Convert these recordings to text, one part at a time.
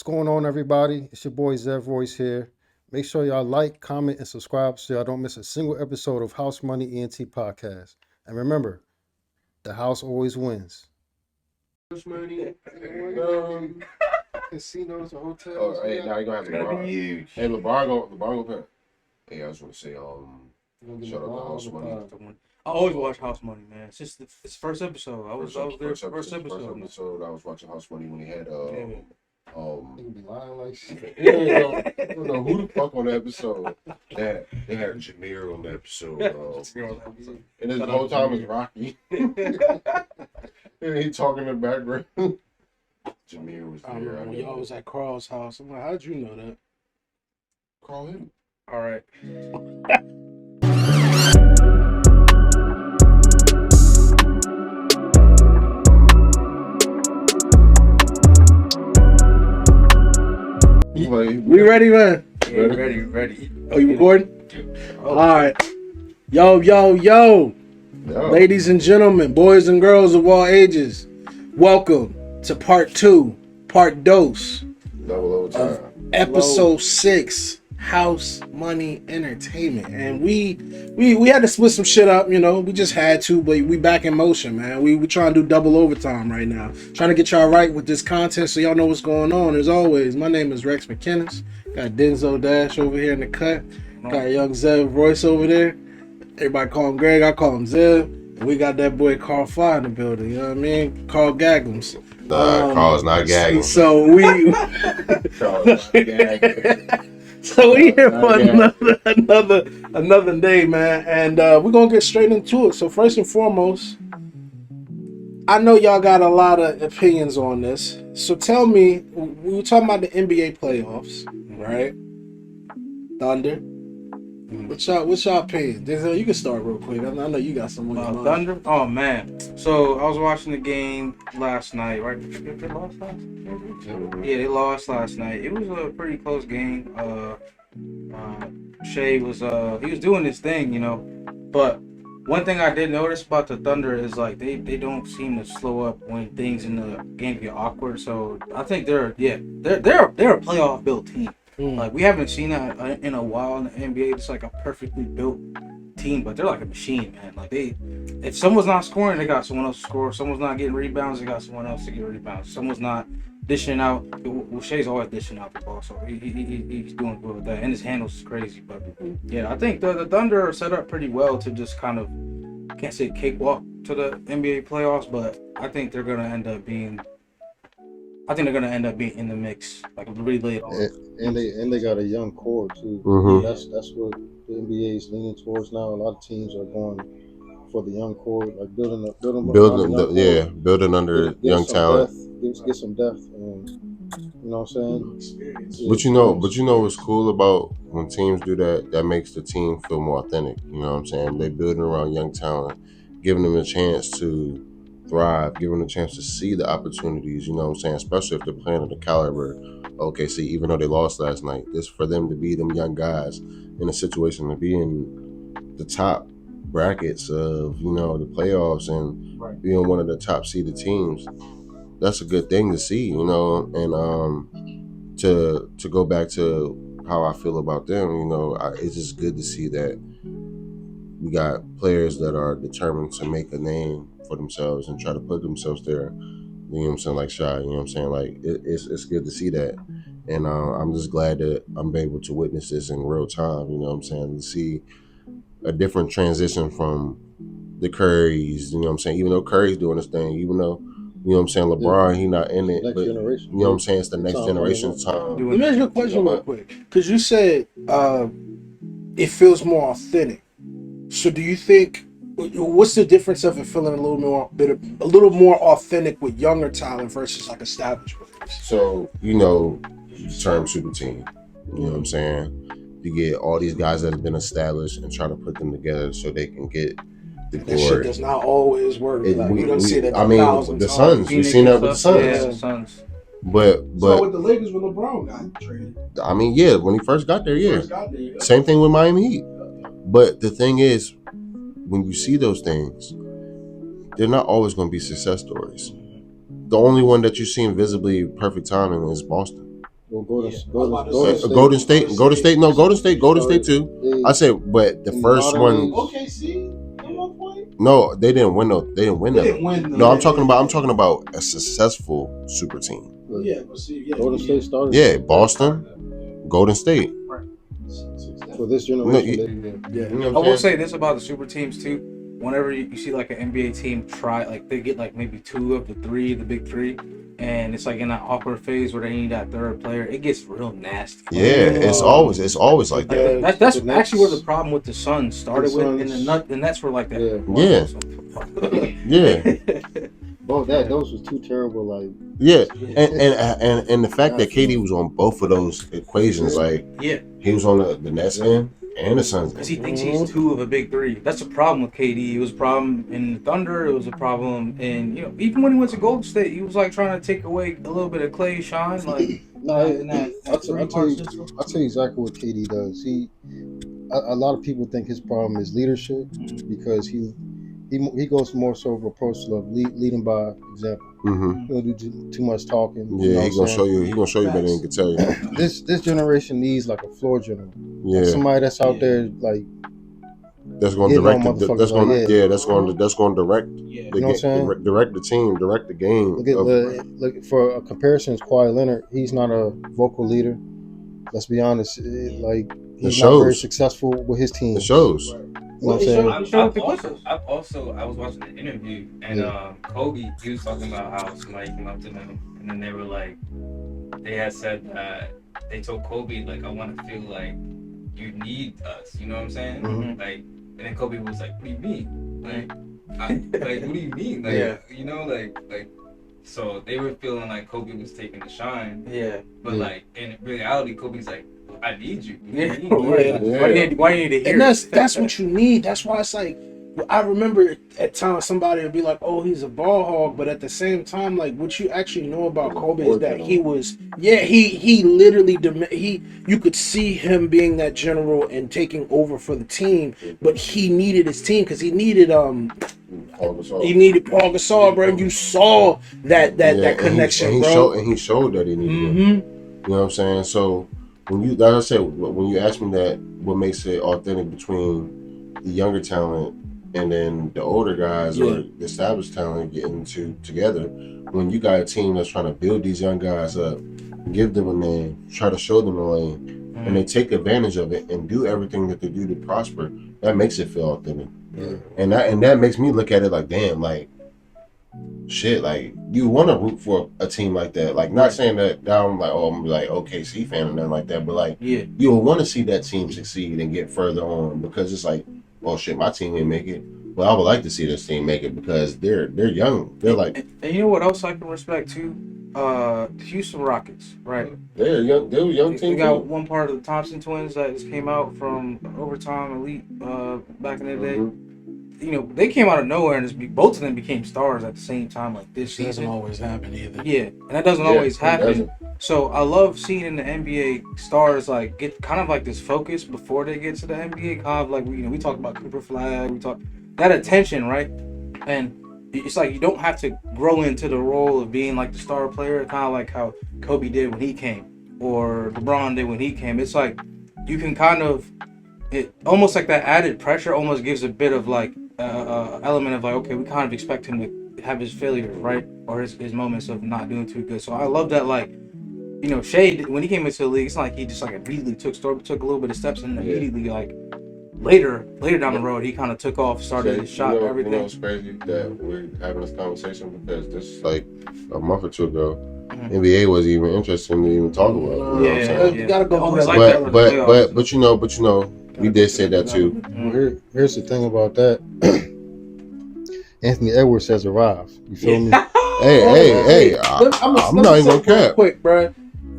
What's going on, everybody? It's your boy Zev Royce here. Make sure y'all like, comment, and subscribe so y'all don't miss a single episode of House Money ENT podcast. And remember, the house always wins. House money, casinos, hotels. Oh, hey, now you're gonna have LeBron. Huge. Hey, LeBron go pay. Hey, I just want to say, shout out to House Money. I always watch House Money, man. It's just it's first episode. I was there first episode. I was watching House Money when he had Nigga be lying like shit. I don't know who the fuck on the episode. They had Jameer on the episode. And this whole time is Rocky. And he talking in the background. Jameer was there. I remember when y'all was at Carl's house. I'm like, how'd you know that? Call him. All right. We ready, man? Yeah, ready. Oh, you recording? All right. Yo. Ladies and gentlemen, boys and girls of all ages, welcome to part 2, part dose Double overtime. of episode 6, House Money Entertainment. And we had to split some shit up, we just had to, but we back in motion, man. We trying to do double overtime right now. Trying to get y'all right with this content so y'all know what's going on. As always, my name is Rex McKinnis. Got Denzel Dash over here in the cut. Got young Zev Royce over there. Everybody call him Greg, I call him Zev. And we got that boy Carl Fly in the building, you know what I mean? Carl Gaglams. Carl's not gagging. So we Carl's not gagging. So we here for another day, man, and we're gonna get straight into it. So first and foremost, I know y'all got a lot of opinions on this. So tell me, we were talking about the NBA playoffs, right? Thunder. What's y'all opinion? Denzel, you can start real quick. I know you got some on your mind. Thunder. Oh man. So I was watching the game last night. Right? They lost last night? Yeah, they lost last night. It was a pretty close game. Shea was he was doing his thing, But one thing I did notice about the Thunder is like they don't seem to slow up when things in the game get awkward. So I think they're a playoff built team. Like we haven't seen that in a while in the NBA. It's like a perfectly built team, but they're like a machine, man. Like if someone's not scoring, they got someone else to score. If someone's not getting rebounds, they got someone else to get rebounds. If someone's not dishing out. Well, Shea's always dishing out the ball, so he's doing good with that. And his handles is crazy, but yeah, I think the Thunder are set up pretty well to just kind of, can't say cakewalk to the NBA playoffs, but I think they're gonna end up being in the mix, like really late on. And they got a young core too. Mm-hmm. That's what the NBA is leaning towards now. A lot of teams are going for the young core, like building under young talent. Get some depth, and you know what I'm saying. But you know what's cool about when teams do that? That makes the team feel more authentic. You know what I'm saying? They building around young talent, giving them a chance to thrive, giving them a chance to see the opportunities. You know what I'm saying? Especially if they're playing at the caliber of OKC, even though they lost last night. This for them to be them young guys in a situation to be in the top brackets of the playoffs and being one of the top seeded teams. That's a good thing to see, and to go back to how I feel about them, it's just good to see that we got players that are determined to make a name for themselves and try to put themselves there. You know what I'm saying? Like Shy, you know what I'm saying? Like it's good to see that, and I'm just glad that I'm able to witness this in real time. You know what I'm saying? To see a different transition from the Currys. You know what I'm saying? Even though Curry's doing his thing, even though. You know what I'm saying? LeBron, he not in it, but generation. You know what I'm saying? It's the next generation's time. Let me ask you a question real quick, because you said it feels more authentic. So do you think what's the difference of it feeling a little more authentic with younger talent versus like established players? So term super team. You know what I'm saying? You get all these guys that have been established and try to put them together so they can get. That shit does not always work. We don't see that. The Suns. We've seen that with the Suns. Yeah, the Suns. But with the Lakers when LeBron got traded. When he first got there, Same thing with Miami Heat. But the thing is, when you see those things, they're not always going to be success stories. The only one that you see visibly perfect timing is Boston. Well, Golden State too. I said, but the first one. No, they didn't win. They didn't win. No, I'm talking about a successful super team. Yeah, but see, Golden State started. Yeah, Boston, Golden State. For this generation, I will say this about the super teams too. Whenever you see like an NBA team try, like they get like maybe 2 of the 3, the big 3, and it's like in that awkward phase where they need that third player, it gets real nasty. Yeah, it's always like that. That's actually where the problem with the Suns started with, and the Nets were like that. Yeah. Both those was 2 terrible. Like and the fact that KD was on both of those equations, like he was on the Nets end and the Suns, because he thinks he's 2 of a big 3. That's a problem with KD. It was a problem in the Thunder. It was a problem in even when he went to Golden State, he was like trying to take away a little bit of Clay's shine. Like I'll tell you exactly what KD does. A lot of people think his problem is leadership because he goes more so of approach of leading by example. Mm-hmm. He don't do too much talking. Yeah, he's gonna show you. He's gonna show you better than he can tell you. This generation needs like a floor general. Yeah, like somebody that's out there like that's gonna direct. That's going to direct. You know what I'm saying? Direct the team, direct the game. Look for a comparison. Is Kawhi Leonard. He's not a vocal leader. Let's be honest. He's not very successful with his team. It shows. You know what I'm saying? I was watching an interview and Kobe, he was talking about how somebody came up to him and then they were like, they had said that they told Kobe like, I want to feel like you need us, you know what I'm saying? Mm-hmm. Like, and then Kobe was like, what do you mean? Like, what do you mean? Like, you know, like. So they were feeling like Kobe was taking the shine. Yeah. But like in reality, Kobe's like, I need you. Why do you need to hear? And that's what you need. That's why it's like, I remember at times somebody would be like, "Oh, he's a ball hog," but at the same time, like what you actually know about Kobe is that he was, he literally you could see him being that general and taking over for the team, but he needed his team because he needed Paul Gasol, bro. And you saw that connection, bro. He showed that he needed him. You know what I'm saying? So when you, like I said, when you ask me that, what makes it authentic between the younger talent and then the older guys or the established talent getting together, when you got a team that's trying to build these young guys up, give them a name, try to show them the lane, and they take advantage of it and do everything that they do to prosper, that makes it feel authentic. Yeah. And that makes me look at it like, damn, like shit, like you want to root for a team like that. Like not saying that I'm like, oh, I'm like OKC fan or nothing like that, but like you'll want to see that team succeed and get further on because it's like, oh shit, my team didn't make it. Well, I would like to see this team make it because they're young. They're like, and you know what else I can respect too? The Houston Rockets, right? They're young. They're a young team. We got one part of the Thompson twins that just came out from Overtime Elite back in the day. You know, they came out of nowhere and both of them became stars at the same time, like this season. Doesn't always happen either. Yeah, and that doesn't always happen. So I love seeing in the NBA stars like get kind of like this focus before they get to the NBA. Kind of like we talk about Cooper Flag, we talk that attention, right? And it's like you don't have to grow into the role of being like the star player, kind of like how Kobe did when he came, or LeBron did when he came. It's like you can kind of, it almost like that added pressure almost gives a bit of like element of like, okay, we kind of expect him to have his failures, right? Or his moments of not doing too good. So I love that, like, you know, Shea, when he came into the league, it's not like he just like immediately took a little bit of steps and immediately like later down the road he kind of took off, started his shot, everything. You know, it's crazy that we're having this conversation because this like a month or two ago, NBA wasn't even interested in even talking about it. You gotta go. But you know, we did say that too. Well, here's the thing about that. Anthony Edwards has arrived. You feel me? Hey! I'm not even gonna cap. Quick, bro.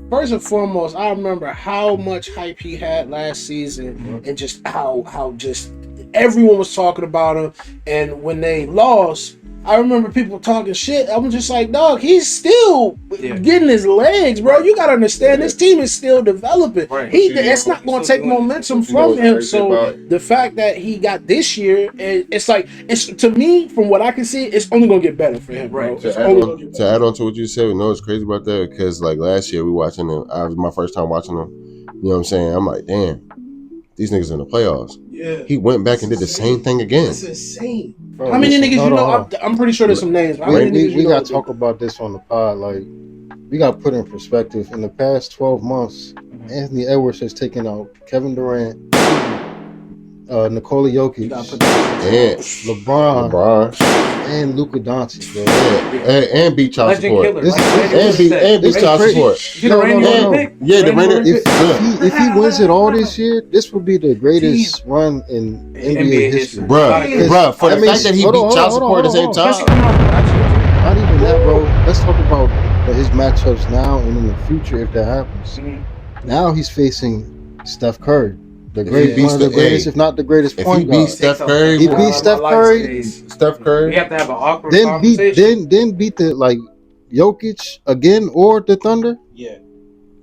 First and foremost, I remember how much hype he had last season, and just how just everyone was talking about him. And when they lost, I remember people talking shit. I'm just like, dog, he's still Yeah. getting his legs, bro. You gotta understand, this team is still developing. Right. It's not going to take momentum from him. crazy So about- the fact that he got this year, it's like, it's to me, from what I can see, it's only going to get better for him, bro. Right. It's To only gonna get better. add on to what you said, you know what's crazy about that? Because like last year we watching them. I was my first time watching them. You know what I'm saying? I'm like, damn, these niggas in the playoffs. Yeah. He went back and did the same thing again. It's insane. Bro, How many listen, niggas hold you know? on. I'm pretty sure there's some names. How many niggas We you know? got to talk about this on the pod. Like, we got to put in perspective. In the past 12 months, Anthony Edwards has taken out Kevin Durant, Nikola You gotta Jokic, put that- And LeBron, and Luka Doncic, bro. and beat child Legend support. killer. This- Like, and Randy beat said. this child crazy. support. You know, Randy No, was no, a no. pick. Yeah, the Randy Randy- was a pick. If he wins it all this year, this would be the greatest run in NBA history. Bruh, for I the mean, fact that he hold beat on, child hold on, support at the same hold on. Especially time. coming off the Not even that, bro. Let's talk about his matchups now and in the future if that happens. Mhm. Now he's facing Steph Curry, the If he great, beats one of the the- greatest, hey, if not the greatest If he point guard. beats Steph Curry, He with- beat Steph Curry, Steph Curry. You have to have an awkward then conversation. beat the like Jokic again or the Thunder. Yeah.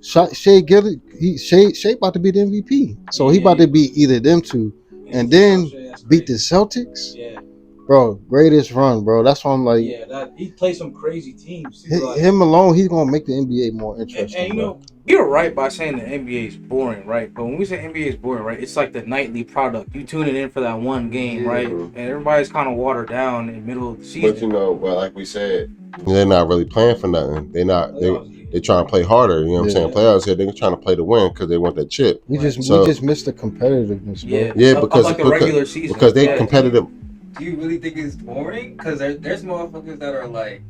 Shea Gilly, Shea about to be the MVP, so he about to beat either them two, and then beat the Celtics. Yeah, Bro, greatest run, bro. That's why I'm like, yeah. That he played some crazy teams. Too, like, him alone, he's gonna make the NBA more interesting. and you bro. know, You're right by saying the NBA is boring, right? But when we say NBA is boring, right, it's like the nightly product. You tune it in for that one game, Yeah. right? And everybody's kind of watered down in the middle of the season. But you know, well, like we said, they're not really playing for nothing. They're not. They trying to play harder. You know what I'm Yeah. saying? Playoffs here, they're trying to play to win because they want that chip. We just So- missed the competitiveness, bro. Yeah, Yeah, of because like the regular season. because they Yeah. competitive. Do you really think it's boring? Because there's motherfuckers that are like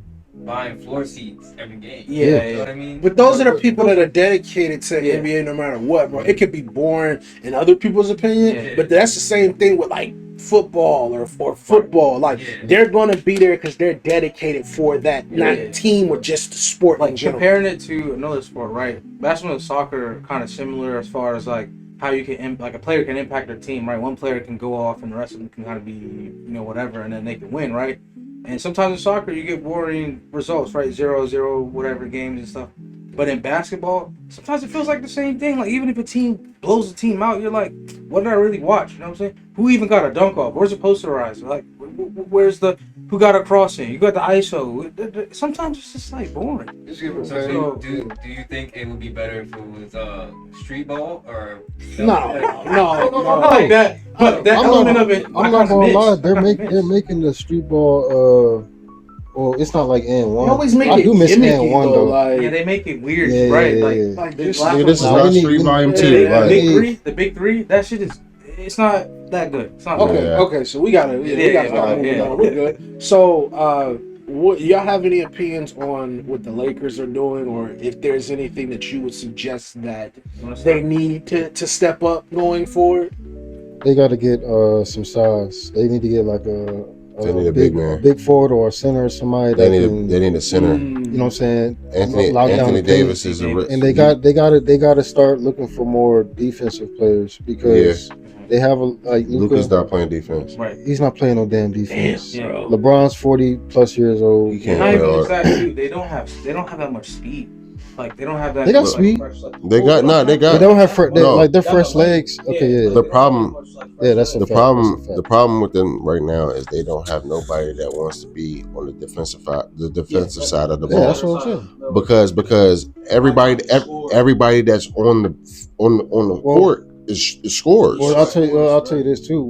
buying floor seats every game. Yeah, You know yeah. what I mean? But those are the people that are dedicated to Yeah. NBA no matter what, bro. It could be boring in other people's opinion, Yeah. but that's the same thing with like football or football. Like Yeah. they're gonna be there because they're dedicated for that, Yeah. not team or just the sport in Like general. comparing it to another sport, right? Basketball and soccer are kind of similar as far as like how you can like a player can impact their team, right? One player can go off and the rest of them can kind of be, whatever, and then they can win, right? And sometimes in soccer you get boring results, right? 0-0, whatever games and stuff. But in basketball, sometimes it feels like the same thing. Like even if a team blows the team out, you're like, what did I really watch? You know what I'm saying? Who even got a dunk off? Where's the posterizer? Like, where's the who got a crossing? You got the ISO. Sometimes it's just like boring. So do you think it would be better if it was street ball or No. I like that, but that I'm element not- of it. I'm not gonna lie, they're making the street ball. Well, it's not like N You one. always make I it do miss gimmicky N one though. though. Like, Yeah, they make it weird, Yeah, right? yeah, like, yeah. like they this- laugh Nigga, this is Nah, not we need- Street we- Volume Yeah, Two. the Like, big three. That shit is. It's not that good. It's not. okay, Yeah. okay, so we gotta start moving yeah. on. We're good. So, what y'all have any opinions on what the Lakers are doing, or if there's anything that you would suggest that they need to step up going forward? They got to get some size. They need to get like They need a big man. big forward or a center or somebody they that need can. they need a center. You know what I'm saying? Anthony Lock down Anthony the paint. Davis is a And they got to start looking for more defensive players because they have like Luka's Luka. not playing defense. Right. He's not playing no damn defense. Yeah. LeBron's 40 plus years old. He can't Not play even hard. just that too. They don't have that much speed. Like they don't have that. They got like, speed. They got They got don't have No. like their fresh legs. Okay, yeah. The problem- Yeah, that's a the fact. problem. That's a fact. The problem with them right now is they don't have nobody that wants to be on the defensive side of the Yeah, ball. that's what I'm saying. Because everybody that's on the court is scores. Well, I'll tell you this too.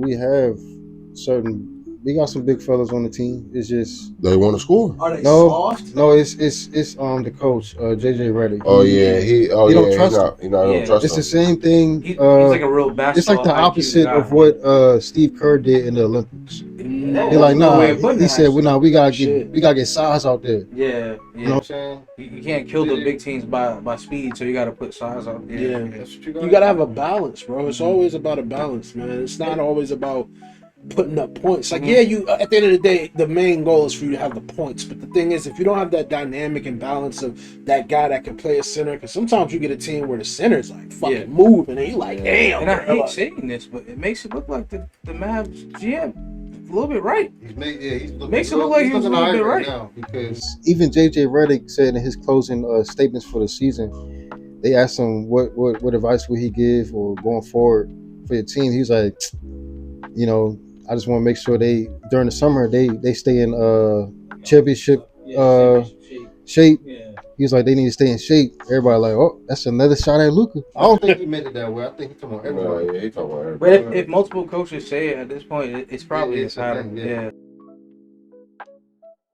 We got some big fellas on the team. It's just They want to score. Are they no, soft? no. It's the coach, JJ Redick. Oh yeah, he don't trust him. he not Yeah. don't trust It's the him. same thing. he's like a real basketball. It's like the IQ opposite guy. of what Steve Kerr did in the Olympics. Yeah, They're like, no nah. way of putting He it, said, "Well, nah, we gotta Shit. get size out there." Yeah, You know what I'm saying? You can't kill the big teams by speed, so you got to put size out there. Yeah. That's what You gotta have a balance, bro. It's always about a balance, man. It's not always about putting up points. Like, yeah, you at the end of the day, the main goal is for you to have the points. But the thing is, if you don't have that dynamic and balance of that guy that can play a center, because sometimes you get a team where the center's like fucking moving, and you like, damn. And I bro. hate saying this, but it makes it look like the Mavs GM little bit right. He's looking, Makes it look like he was a little bit right now, because even JJ Redick said in his closing statements for the season, they asked him what advice would he give or going forward for your team. He was like, you know, I just want to make sure during the summer they stay in championship shape. Yeah. He was like, they need to stay in shape. Everybody like, oh, that's another shot at Luka. I don't think he meant it that way. I think he's talking about everybody. Yeah, he talking about everybody. But if multiple coaches say it at this point, it's probably It's a inside. thing, Yeah.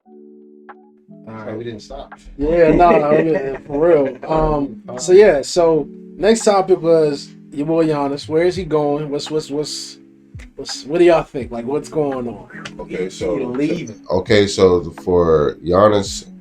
All That's why right. we didn't stop. Yeah, no, for real. So next topic was your boy Giannis. Where is he going? What do y'all think? Like, what's going on? Okay, He so leaving. for Giannis,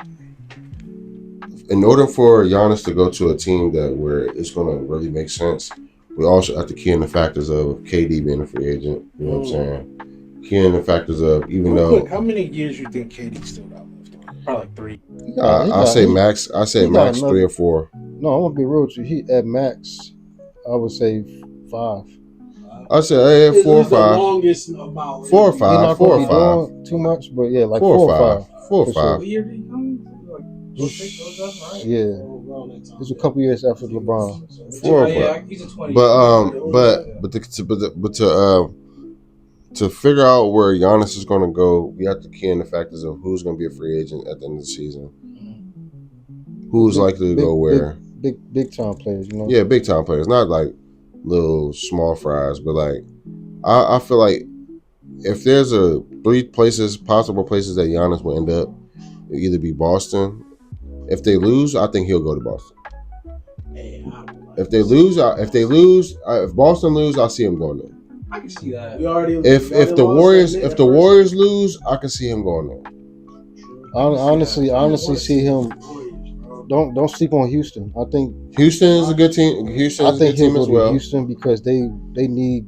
in order for Giannis to go to a team where it's going to really make sense, we also have to key in the factors of KD being a free agent. You know what I'm saying? Key in the factors of Real quick, how many years you think KD still got left on? Probably like 3. I'll say max. I say he got max another- 3 or 4. No, I'm gonna be real with you. He at max, I would say 5. I say 4 or 5. Longest amount. 4 or He's 5. not 4 gonna or be 5. doing too much, but yeah, like 4 4 or 5. 4 or For sure. 5. What year did he come? Like 06, 07, right? Yeah, Around that time. it's a couple years after LeBron. 4 or Yeah, 5. he's a 20. To figure out where Giannis is going to go, we have to key in the factors of who's going to be a free agent at the end of the season. Who's likely to go where? Big time players, you know. Yeah, big time players, not like little small fries, but like I feel like if there's 3 possible places that Giannis will end up, it'll either be Boston. If they lose, I think he'll go to Boston. If Boston lose, I'll see him going there. I can see that. If the Warriors lose, I can see him going there. I honestly see him. Don't sleep on Houston. I think Houston is a good team. Houston is a good he'll team go as to well. Houston because they need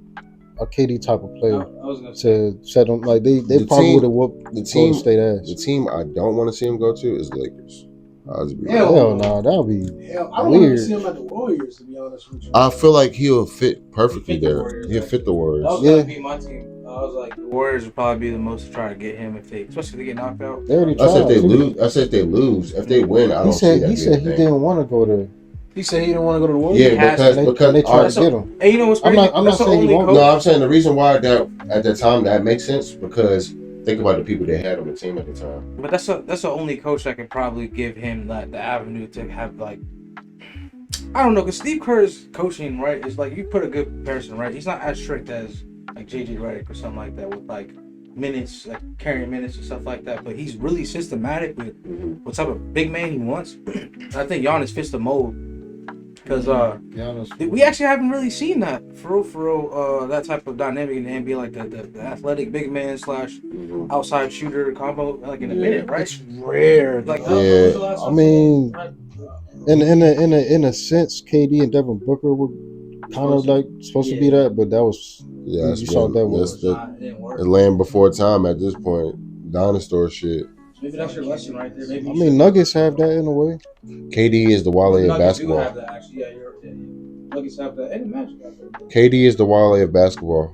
a KD type of player I was gonna say. to set them. Like they The probably team- would have whooped The Golden team, State ass. the team I don't want to see him go to is the Lakers. I'll just be Hell real. Hell no, that would be Hell, I don't want to weird. see him at the Warriors, to be honest with you. I feel like he'll fit perfectly Fit the there. Warriors, He'll right? fit the Warriors. That was Yeah. gonna be my team. I was like, The Warriors would probably be the most to try to get him especially if they get knocked out. They already I said tried. if they lose. I said if they lose. If they win, I He don't see that. said he being a thing. didn't want to go there. He said he didn't want to go to the Warriors. Yeah, He has because They because tried our- to get him. And you know what's I'm crazy? not That's the saying he only won't. coach. no, I'm saying the reason why that at that time that makes sense because think about the people they had on the team at the time. But that's the only coach that could probably give him like the avenue to have like, I don't know, because Steve Kerr's coaching, right, is like, you put a good comparison, right? He's not as strict as like JJ Redick or something like that with like minutes, like carrying minutes and stuff like that. But he's really systematic with what type of big man he wants. I think Giannis fits the mold because we actually haven't really seen that for real, that type of dynamic in the NBA, like the athletic big man / outside shooter combo, like in a minute, right? It's rare. Like, Yeah. I mean, in a sense, KD and Devin Booker were kind of like supposed to be that, but that was Yeah, you saw that was. it didn't work. the land before time at this point. Dinosaur shit. Maybe that's your lesson right there. Maybe I mean, Nuggets have that in a way. KD is the Wale of Nuggets do basketball. have that, actually. Yeah, Nuggets have that. And the Magic have that. KD is the Wale of basketball.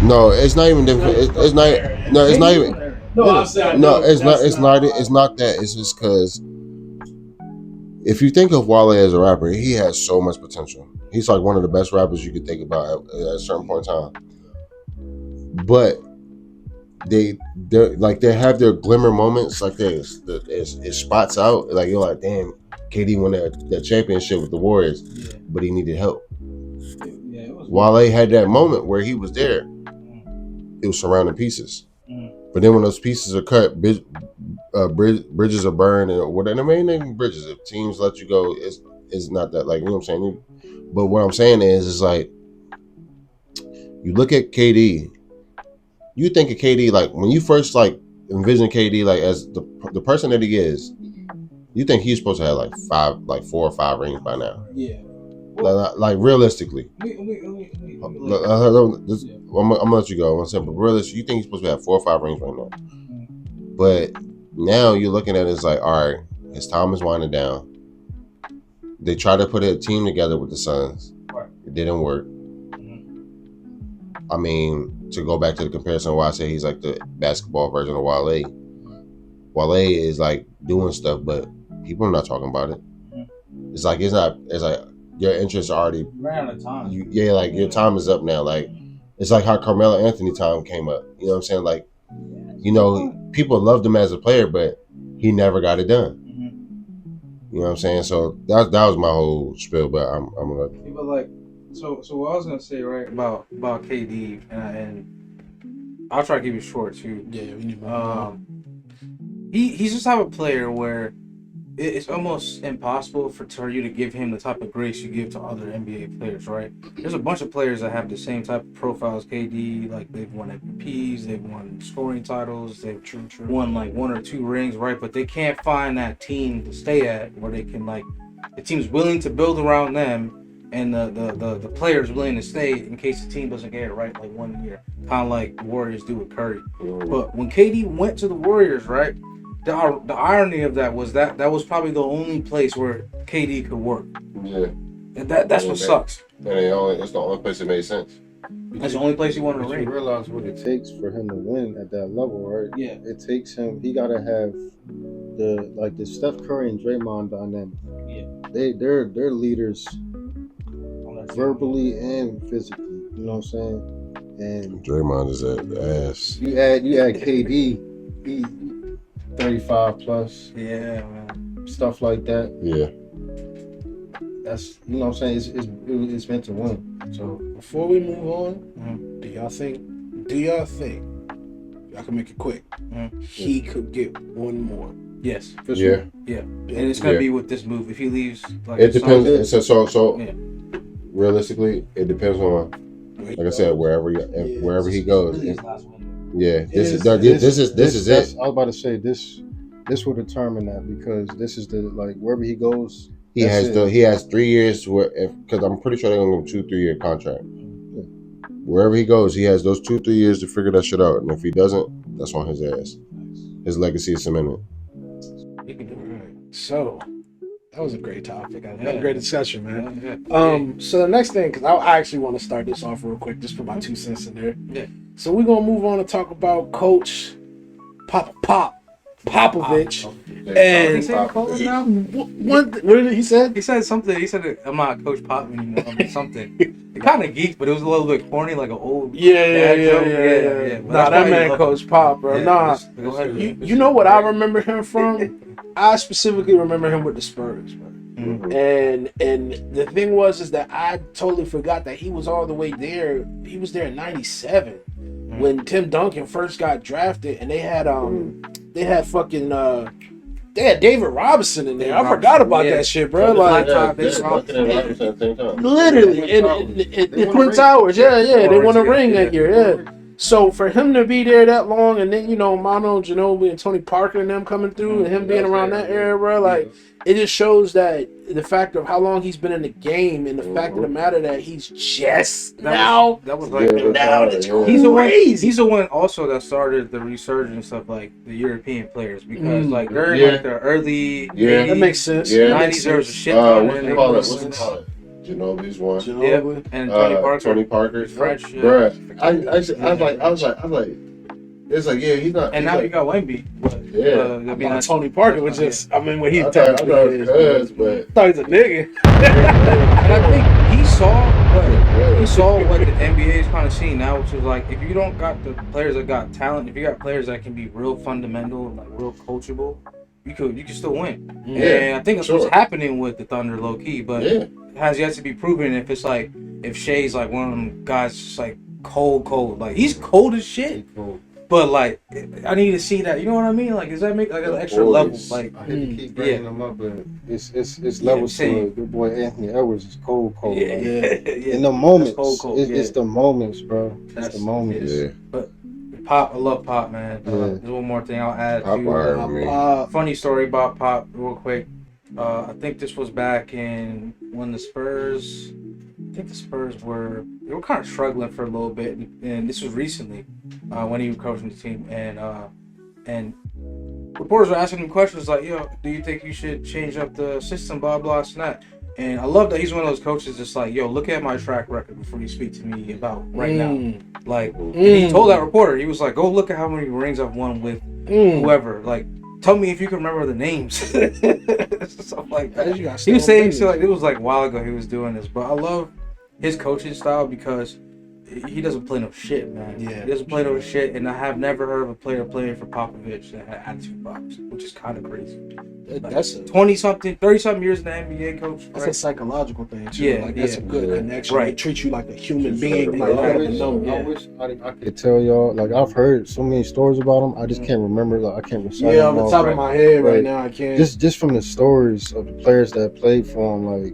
No, it's not even different. It's not. No, it's not even. No, I'm saying. No, it's not. It's not. It's not that. It's just because if you think of Wale as a rapper, he has so much potential. He's like one of the best rappers you could think about at a certain point in time. But they have their glimmer moments, like it spots out. Like you're like, damn, KD won that championship with the Warriors, but he needed help. Yeah, it was. Wale had that moment where he was there. It was surrounding pieces. But then when those pieces are cut, bridges are burned, and whatever. I mean, even bridges. If teams let you go, it's not that, like, you know what I'm saying. But what I'm saying is like you look at KD. You think of KD like when you first like envision KD like as the person that he is. You think he's supposed to have like 4 or 5 rings by now. Yeah. Like realistically. We I'm gonna let you go. I'm saying, but realistically, you think he's supposed to have 4 or 5 rings right now. But now you're looking at it as like, all right, his time is winding down. They tried to put a team together with the Suns. Right. It didn't work. I mean, to go back to the comparison why I say he's like the basketball version of Wale. Wale is like doing stuff, but people are not talking about it. It's like your interests already Ran out of time. like your time is up now. Like it's like how Carmelo Anthony time came up. You know what I'm saying? Like, you know, people loved him as a player, but he never got it done. You know what I'm saying? So that was my whole spiel. But I'm gonna. Yeah, but like, so what I was gonna say right about KD and I'll try to keep it short too. Yeah, we need more. He's just type of player where it's almost impossible for you to give him the type of grace you give to other NBA players, right? There's a bunch of players that have the same type of profile as KD, like they've won MVPs, they've won scoring titles, they've won like 1 or 2 rings, right? But they can't find that team to stay at where they can like the team's willing to build around them and the players willing to stay in case the team doesn't get it right like 1 year, kind of like the Warriors do with Curry. But when KD went to the Warriors, right? The irony of that was that was probably the only place where KD could work. Yeah. And that's what sucks. And it's the only place that made sense. That's the only place he wanted to But you ring. realize what it takes for him to win at that level, right? Yeah. It takes him. He gotta have the Steph Curry and Draymond dynamic. Yeah. They're leaders On that team. verbally and physically. You know what I'm saying? And Draymond is that ass. you add KD, he 35 plus, Yeah, man. stuff like that. Yeah. That's, you know what I'm saying. It's meant to win. So Before we move on, do y'all think y'all can make it quick? He could get one more. Yes. for sure. Yeah. And it's gonna Yeah. be with this move. If he leaves, like It depends. So Yeah. realistically, it depends on, like I said, wherever he goes. Really his last win. Yeah, this is that's- it. I was about to say this will determine that, because this is the, like, wherever he goes, He that's has it. he has 3 years because I'm pretty sure they're gonna give him 2 3-year contract. Wherever he goes, he has those 2 3 years to figure that shit out, and if he doesn't, that's on his ass. His legacy is cemented. He can do it. Alright, so that was a great topic. I had Yeah. a great discussion, man. Yeah. So the next thing, because I actually want to start this off real quick, just put my 2 cents in there. Yeah. So we're gonna move on to talk about Coach Popovich. And He said Coach now? what did he say? He said something. He said, "I'm not Coach Pop anymore." I mean, something. It kind of geeked, but it was a little bit corny, like an old. Yeah. dad joke. Nah, But that's that why man he loved Coach Pop, bro. Yeah, Nah, just- go ahead. you know what I remember him from? I specifically remember him with the Spurs, bro. Mhm. And the thing is that I totally forgot that he was all the way there. He was there in '97 when Tim Duncan first got drafted, and they had fucking they had David Robinson in there. I forgot about Yeah. that shit, bro. Yeah, Like Black Top, literally in Twin Towers. Yeah, they won a ring that year. Yeah. So for him to be there that long, and then Manu Ginobili and Tony Parker and them coming through, and him being around that era, bro, like it just shows that the fact of how long he's been in the game, and the fact of the matter that he's just now. That was like Now it's he's the one. crazy. He's the one also that started the resurgence of like the European players, because like during Yeah. like the early Yeah. That makes sense. Yeah. That makes 90s, there was a sense. shit ton What's of it them. called? What's it called? Ginobili's one. Ginobili. And Tony Parker. Tony Parker. French, yeah. Bruh. I was like, it's like, yeah, he's not. And he's now like, you got Wemby. Yeah. I mean, Tony Parker was just, I mean, when he I technically thought is, it was but I thought he was a nigga. and I think he yeah. saw what the NBA is kind of seeing now, which is like, if you don't got the players that got talent, if you got players that can be real fundamental, like real coachable, you can still win. Yeah, And I think that's sure. what's happening with the Thunder, low key, but Yeah. it has yet to be proven if it's like, if Shea's like one of them guys just like cold, like he's cold as shit. But like, I need to see that. You know what I mean? Like, does that make like an extra level? Like, I hate to keep bringing Yeah. them up, but it's levels to same. it. Your boy Anthony Edwards is cold. yeah, Like, yeah. in the moments, cold, it's the moments, bro. It's That's- the moments. Yeah. Pop, I love Pop, man. Yeah. There's one more thing I'll add Pop to. wire, I mean. Funny story about Pop, real quick. I think this was back in when the Spurs. I think the Spurs were kind of struggling for a little bit, and this was recently when he was coaching the team, and reporters were asking him questions like, "Yo, do you think you should change up the system?" Blah blah snap. And I love that he's one of those coaches that's like, yo, look at my track record before you speak to me about right now. Like, and he told that reporter, he was like, go look at how many rings I've won with whoever. Like, tell me if you can remember the names. Stuff like that. He was saying shit like, it was like a while ago he was doing this. But I love his coaching style because he doesn't play no shit, man. Yeah. He doesn't play no shit, and I have never heard of a player playing for Popovich that had attitude problems, which is kind of crazy. That's a 20-something, 30-something years in the NBA coach. That's a psychological thing too. Yeah, Like that's a good connection. Right. They treat you like a human Sure. being. Like, I you wish, know. I wish I could tell y'all. Like I've heard so many stories about him. I just can't remember. Like I can't recite Yeah, on them the all. top of my head right Right. now, I can't. Just from the stories of the players that played for him, like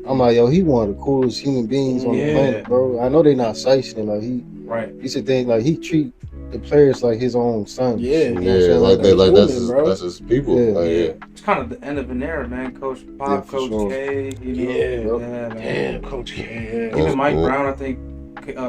I'm like, yo, he one of the coolest human beings on the Yeah. planet, bro. I know they not siphoning. Like he said things like he treat the players like his own son. Yeah. You know what I'm Yeah, saying? like they like that's human, his, bro. that's his people. Yeah. Like, yeah. It's kind of the end of an era, man. Coach Pop, Yeah, for Coach sure. K, you know. Yeah. Man. Damn, Coach K. Yeah. Even Mike Yeah. Brown, I think,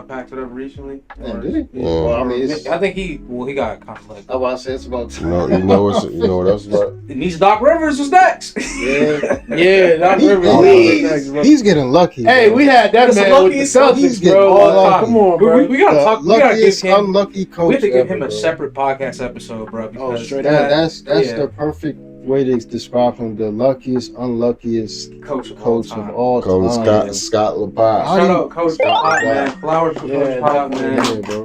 packed it up recently. Man, did he? Yeah. Well, I mean, it's, I think he got kind of like. I was say it's about You know what else about? It needs Doc Rivers was next. Yeah, Doc He- Rivers. he's getting lucky. Hey, bro. we had that It's the man with the luckiest- Celtics, he's bro. getting Oh, lucky. come on, bro. we gotta The talk. We gotta give luckiest him. unlucky coach. We have to give ever, him a bro. separate podcast episode, bro. Because straight That's yeah. the perfect way to describe him. The luckiest, unluckiest coach of coach all time. of all Coach time. Scott LaPaz. How Shout do you- out Coach Pop, man. Flowers for Yeah, Coach Pop, man. Yeah, bro.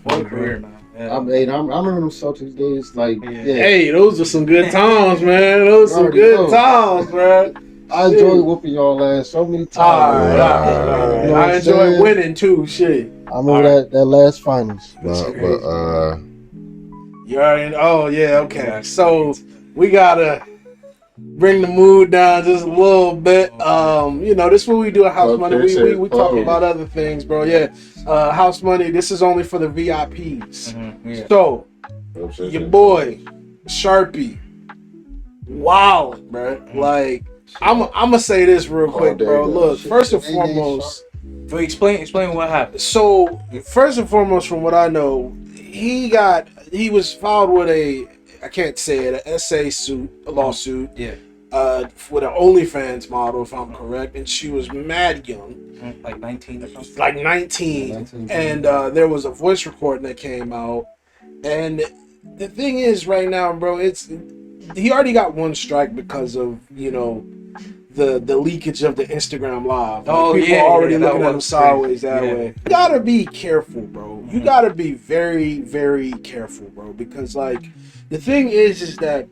What a career, man. Yeah. I remember them Celtics days. Like, Yeah. yeah, Hey, those were some good times, man. Those were some Already good know. times, bro. I enjoyed whooping y'all ass so many times. Alright, bro. alright. You know what I I'm enjoyed saying? winning too. Shit. I remember that last finals. But You already. Oh yeah. Okay. Yeah. So we gotta bring the mood down just a little bit. You know, this is what we do at House Well, Money. finish We it. talk Oh. about other things, bro. Yeah. House Money. This is only for the VIPs. Yeah. So your boy Sharpie, wow, bro. Like I'm gonna say this real quick, bro. Look, first and foremost. So explain what happened. So first and foremost, from what I know, he was filed with I can't say it, a lawsuit. Yeah. With an OnlyFans model, if I'm correct, and she was mad young, Like 19 or something. like 19, and there was a voice recording that came out, and the thing is, right now, bro, he already got one strike because of the leakage of the Instagram live. Oh, people yeah, are already yeah, that looking at him was sideways crazy. that Yeah. way. You gotta be careful, bro. You gotta be very, very careful, bro. Because like the thing is that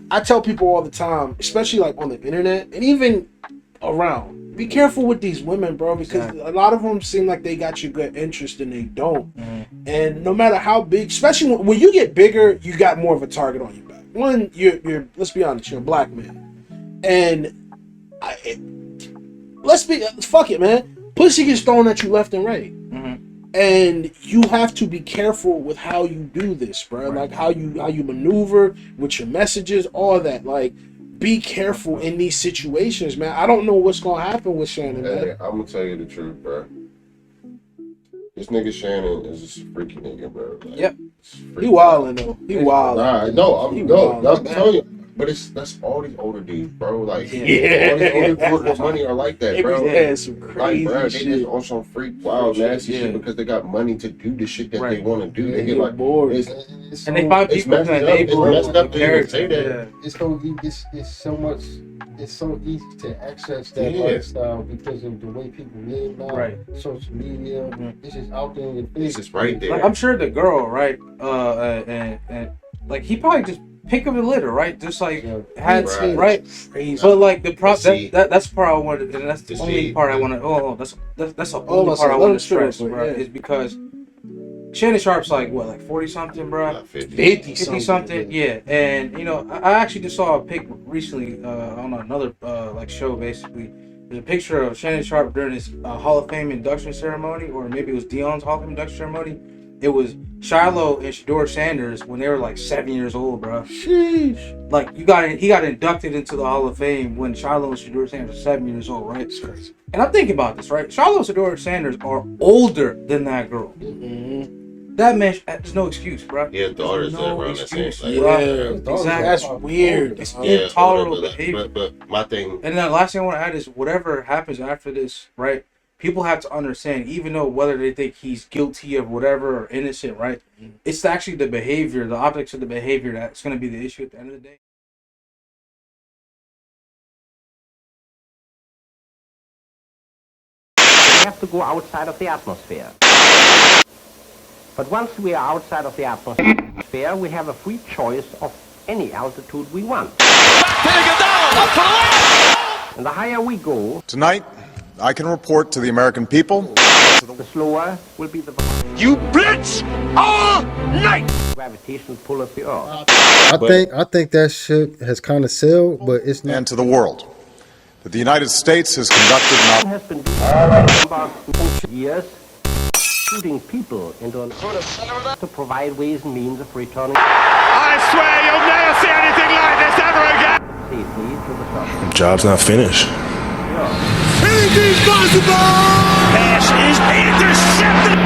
I tell people all the time, especially like on the internet and even around, be careful with these women, bro. Because a lot of them seem like they got your good interest and they don't. And no matter how big, especially when you get bigger, you got more of a target on your back. One, you're let's be honest, you're a black man, and fuck it, man. Pussy gets thrown at you left and right, and you have to be careful with how you do this, bro. Like how you maneuver with your messages, all that. Like, be careful in these situations, man. I don't know what's gonna happen with Shannon, man. Hey, I'm gonna tell you the truth, bro. This nigga Shannon is a freaky nigga, bro. Like, Yep. He wildin' though. He wildin'. Nah, no, He I'm wildin'. telling you. But that's all these older dudes, bro. Like, Yeah. all these older dudes with money are like that, They bro. be had some Like, crazy bro, they shit. just on some freak, wild, nasty Yeah. shit because they got money to do the shit that they Right. want to do. They They get like, bored. it's, And they find It's people messed that up. they It's believe messed up to even character. say that. Yeah. It's so easy to access that Yeah. lifestyle because of the way people live now. Right. Social media, it's just out there in your it's face. just right there. Like, I'm sure the girl, right? And like he probably just pick up the litter, right? Just like Yeah. had Right. right. Crazy. But like the But see- that's the part I wanted, and that's the To only see- part I want to. Oh, that's the Oh, only let's- part I let want him to stress, finish, bro. yeah. Is because Shannon Sharp's like what, like 40 something, bro. Not 50. 50 something, yeah. And I actually just saw a pic recently on another like show. Basically, there's a picture of Shannon Sharp during his Hall of Fame induction ceremony, or maybe it was Dion's Hall of Fame induction ceremony. It was Shiloh and Shedeur Sanders when they were like 7 years old, bro. Sheesh. Like he got inducted into the Hall of Fame when Shiloh and Shedeur Sanders were 7 years old, right? That's crazy. And I'm thinking about this, right? Shiloh and Shedeur Sanders are older than that girl. That man, there's no excuse, bro. He has daughters that No around that same excuse, age. bro. Yeah, Exactly. that's weird. It's Yeah, intolerable but, behavior. but my thing, And then the last thing I want to add is whatever happens after this, right? People have to understand, even though whether they think he's guilty of whatever or innocent, right? It's actually the behavior, the optics of the behavior that's going to be the issue at the end of the day. We have to go outside of the atmosphere. But once we are outside of the atmosphere, we have a free choice of any altitude we want. And the higher we go, Tonight, I can report to the American people. the slower will be the gravitational pull of the Earth. I think that ship has kind of sailed, but it's not. And to the world. That the United States has conducted an Has been doing about years, shooting people into an Earth to provide ways and means of returning I swear you'll never see anything like this ever again! safely to the surface. Job's not finished. Anything's possible! Pass is intercepted!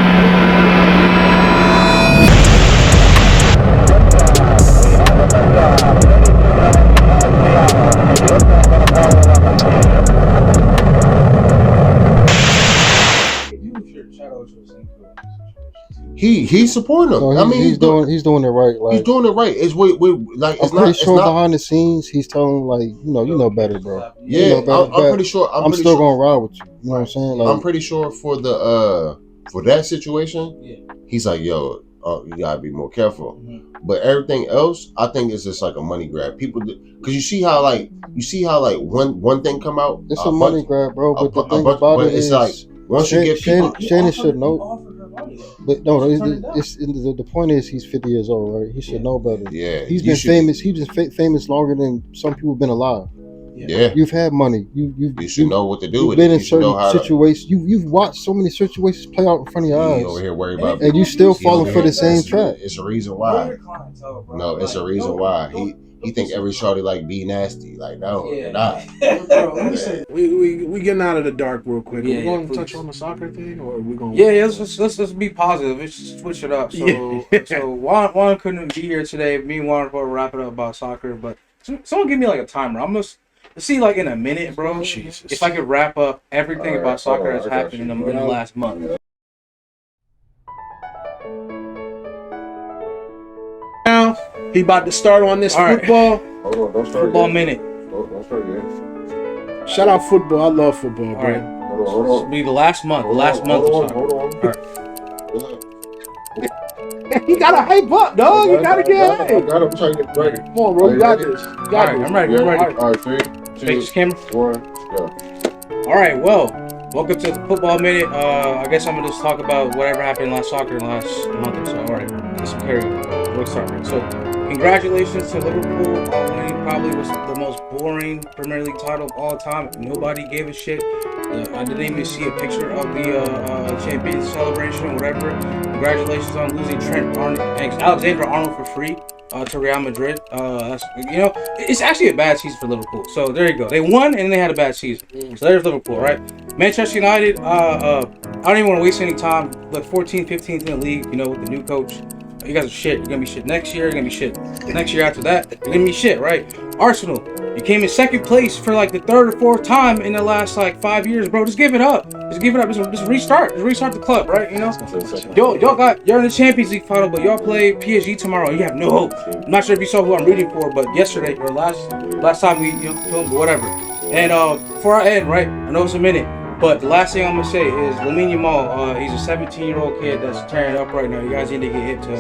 he's supporting them. No, I mean, he's doing it right. Like, he's doing it right. It's like I'm it's pretty not. sure It's not. behind the scenes he's telling like, you know better, bro. Yeah, You know better, I'm pretty sure. I'm still gonna ride with you. You know what I'm saying? Like, I'm pretty sure for the for that situation, he's like, yo, you gotta be more careful. But everything else, I think it's just like a money grab. People, because you see how one thing come out, it's a money grab, bro. But the thing about but it it's is, like once you get people, Shannon should know. But no, the point is he's 50 years old, right? He should know better. yeah, He's you been should- famous. He's been famous longer than some people have been alive. Yeah, You've had money. you should know what to do You've with been it. in You should know certain how to. situations. You've watched so many situations play out in front of your He eyes, over here worried about, and you still he falling over for here- the same trap. It's a reason why. No, it's a reason why. He think every shorty like be nasty. Like no, they're not. Bro, let me say, we getting out of the dark real quick. Yeah, Are we going yeah, to touch please. on the soccer thing, or are we going? Yeah, let's be positive. Let's just switch it up. So Yeah. so Juan couldn't be here today. Me and Juan will wrap it up about soccer, but someone give me like a timer. I'm gonna see like in a minute, bro. Jesus. If I could wrap up everything All right, about soccer hold on, that's I got happened you. in the last month. Now he about to start on this All right. football. Hold on, don't start Football yet. minute. Don't start yet. Shout out football. I love football, All bro. right. Hold This will be the last month. The last month of soccer. Hold on. All right. You gotta hype up, dog. You gotta get I hype. got him trying to get ready. Come on, bro. You got this. You All got right, this. I'm ready. I'm ready. All right, 3, Fake 2, this camera. 1, go. All right, well, welcome to the football minute. I guess I'm gonna just talk about whatever happened in last soccer last month or so. All right, let's carry on. Let's start. Right. So, congratulations to Liverpool on winning probably was the most boring Premier League title of all time. Nobody gave a shit. I didn't even see a picture of the champions celebration or whatever. Congratulations on losing Alexander Arnold for free to Real Madrid. That's, it's actually a bad season for Liverpool. So there you go. They won and then they had a bad season. So there's Liverpool, right? Manchester United. I don't even want to waste any time. Look, 14th, 15th in the league. With the new coach. You guys are shit. You're gonna be shit next year. You're gonna be shit next year after that. You're gonna be shit, right? Arsenal. You came in second place for like the third or fourth time in the last like 5 years, bro. Just give it up. Just give it up. Just restart. Just restart the club, right? You're in the Champions League final, but y'all play PSG tomorrow. You have no hope. I'm not sure if you saw who I'm rooting for, but yesterday or last time we filmed, but whatever. And before I end, right? I know it's a minute. But the last thing I'm gonna say is Lamine Yamal. He's a 17-year-old kid that's tearing it up right now. You guys need to get hip to him.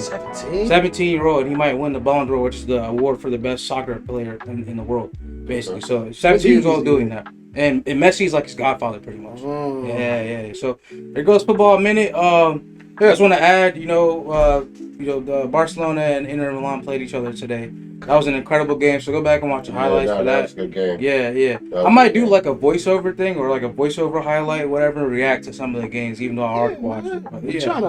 17-year-old, he might win the Ballon d'Or, which is the award for the best soccer player in the world, basically. So 17 years old doing that, and Messi's like his godfather, pretty much. Yeah. So there goes football minute. I just want to add, the Barcelona and Inter Milan played each other today. That was an incredible game. So go back and watch the highlights for that was that. a good game. Yeah. was I might a good do game. like a voiceover thing or like a voiceover highlight, whatever, and react to some of the games, even though I already watched it. But We yeah. trying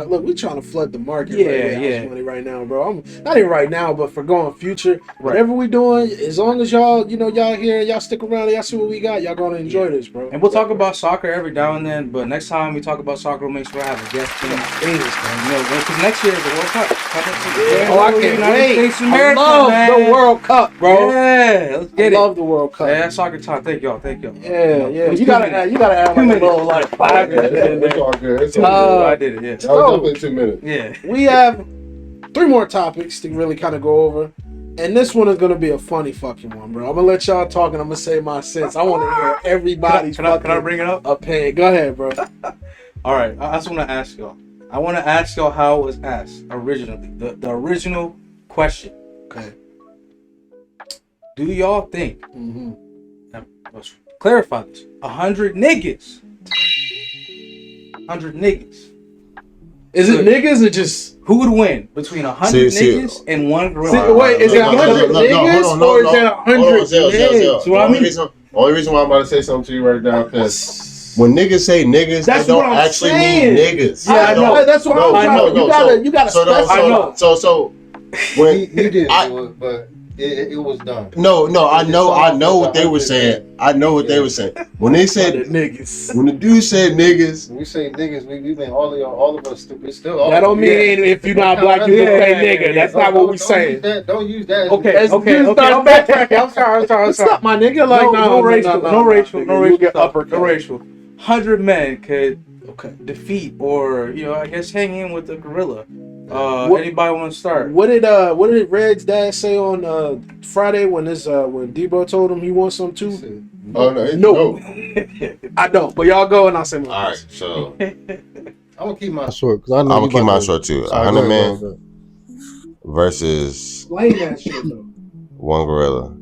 to flood the market. Yeah, right with yeah. house money right now, bro. I'm not even right now, but for going future, Right. whatever we doing, as long as y'all, y'all here, y'all stick around, and y'all see what we got, y'all gonna enjoy this, bro. And we'll talk about soccer every now and then, but next time we talk about soccer, we'll make sure I have a guest in. Because next year is the World Cup. Oh, I can't United wait. States of I America, love man. the World Cup, bro. Yeah, let's get I it. love the World Cup. Yeah, that's soccer time. Thank y'all. Yeah. It was You gotta add like a little like 5 minutes in It's there. all good. It's I all good. did it, yeah. That was definitely 2 minutes. Yeah. We have 3 more topics to really kind of go over. And this one is going to be a funny fucking one, bro. I'm going to let y'all talk and I'm going to say my sense. I want to hear everybody's Can I bring it up? opinion. Go ahead, bro. All right, I just want to ask y'all. I want to ask y'all how it was asked originally. The original question. Okay. Do y'all think, Mm-hmm. let's clarify this, 100 niggas. 100 niggas. Is it niggas or just... Who would win between 100 See. niggas and one gorilla? Wait, is it 100 niggas or is it 100 So what I mean- Only reason why I'm about to say something to you right now, because when niggas say niggas, That's they what don't I'm actually saying. mean niggas. Yeah, I know. That's what I'm trying to... You gotta specify. I know. So when He did do it, but it was done. No, I know what they were saying. I know what they were saying. When they said niggas. when the dude said niggas, When we say niggas, we mean all of us stupid. Still, all That of don't us. mean if you're not black, you can say nigga. That's not what we saying. Don't use that. Okay. Start backtracking. I'm sorry. What's up, my nigga? Like, No racial, no You get stuff, uppercut. no racial. 100 men could Okay. defeat or, I guess hang in with the gorilla. What- Anybody want to start? What did Red's dad say on Friday when Debo told him he wants some too? oh no, No. I don't. But y'all go and I'll say my All right, so I'm gonna keep mine short because I know I'm gonna you keep about mine to- short too. Sorry, 100 go men ahead. versus Explain that shit though. one gorilla.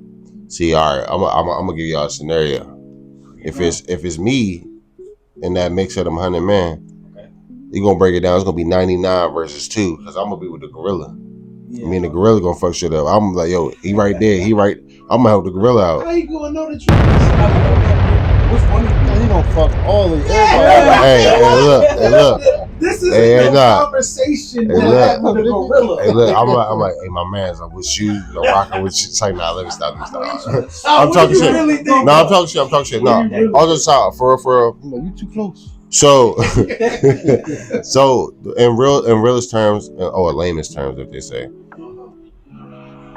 See, all right, I'm gonna give y'all a scenario. If it's me in that mix of them 100 men, you gonna break it down. It's gonna be 99 versus 2 because I'm gonna be with the gorilla. Me and the gorilla gonna fuck shit up. I'm like, yo, he right there. He right. I'm gonna help the gorilla out. How you gonna know the truth? Which one? He gonna fuck all of Hey, look. This is a conversation Hey, look. with the gorilla. Hey, look, I'm like, hey, my man's like, with you, rocking with you. It's like, nah, let me stop. I'm talking shit. No, I'm talking shit. No, I'll just out for real. You too close. So, in realest terms, or layman's terms, if they say,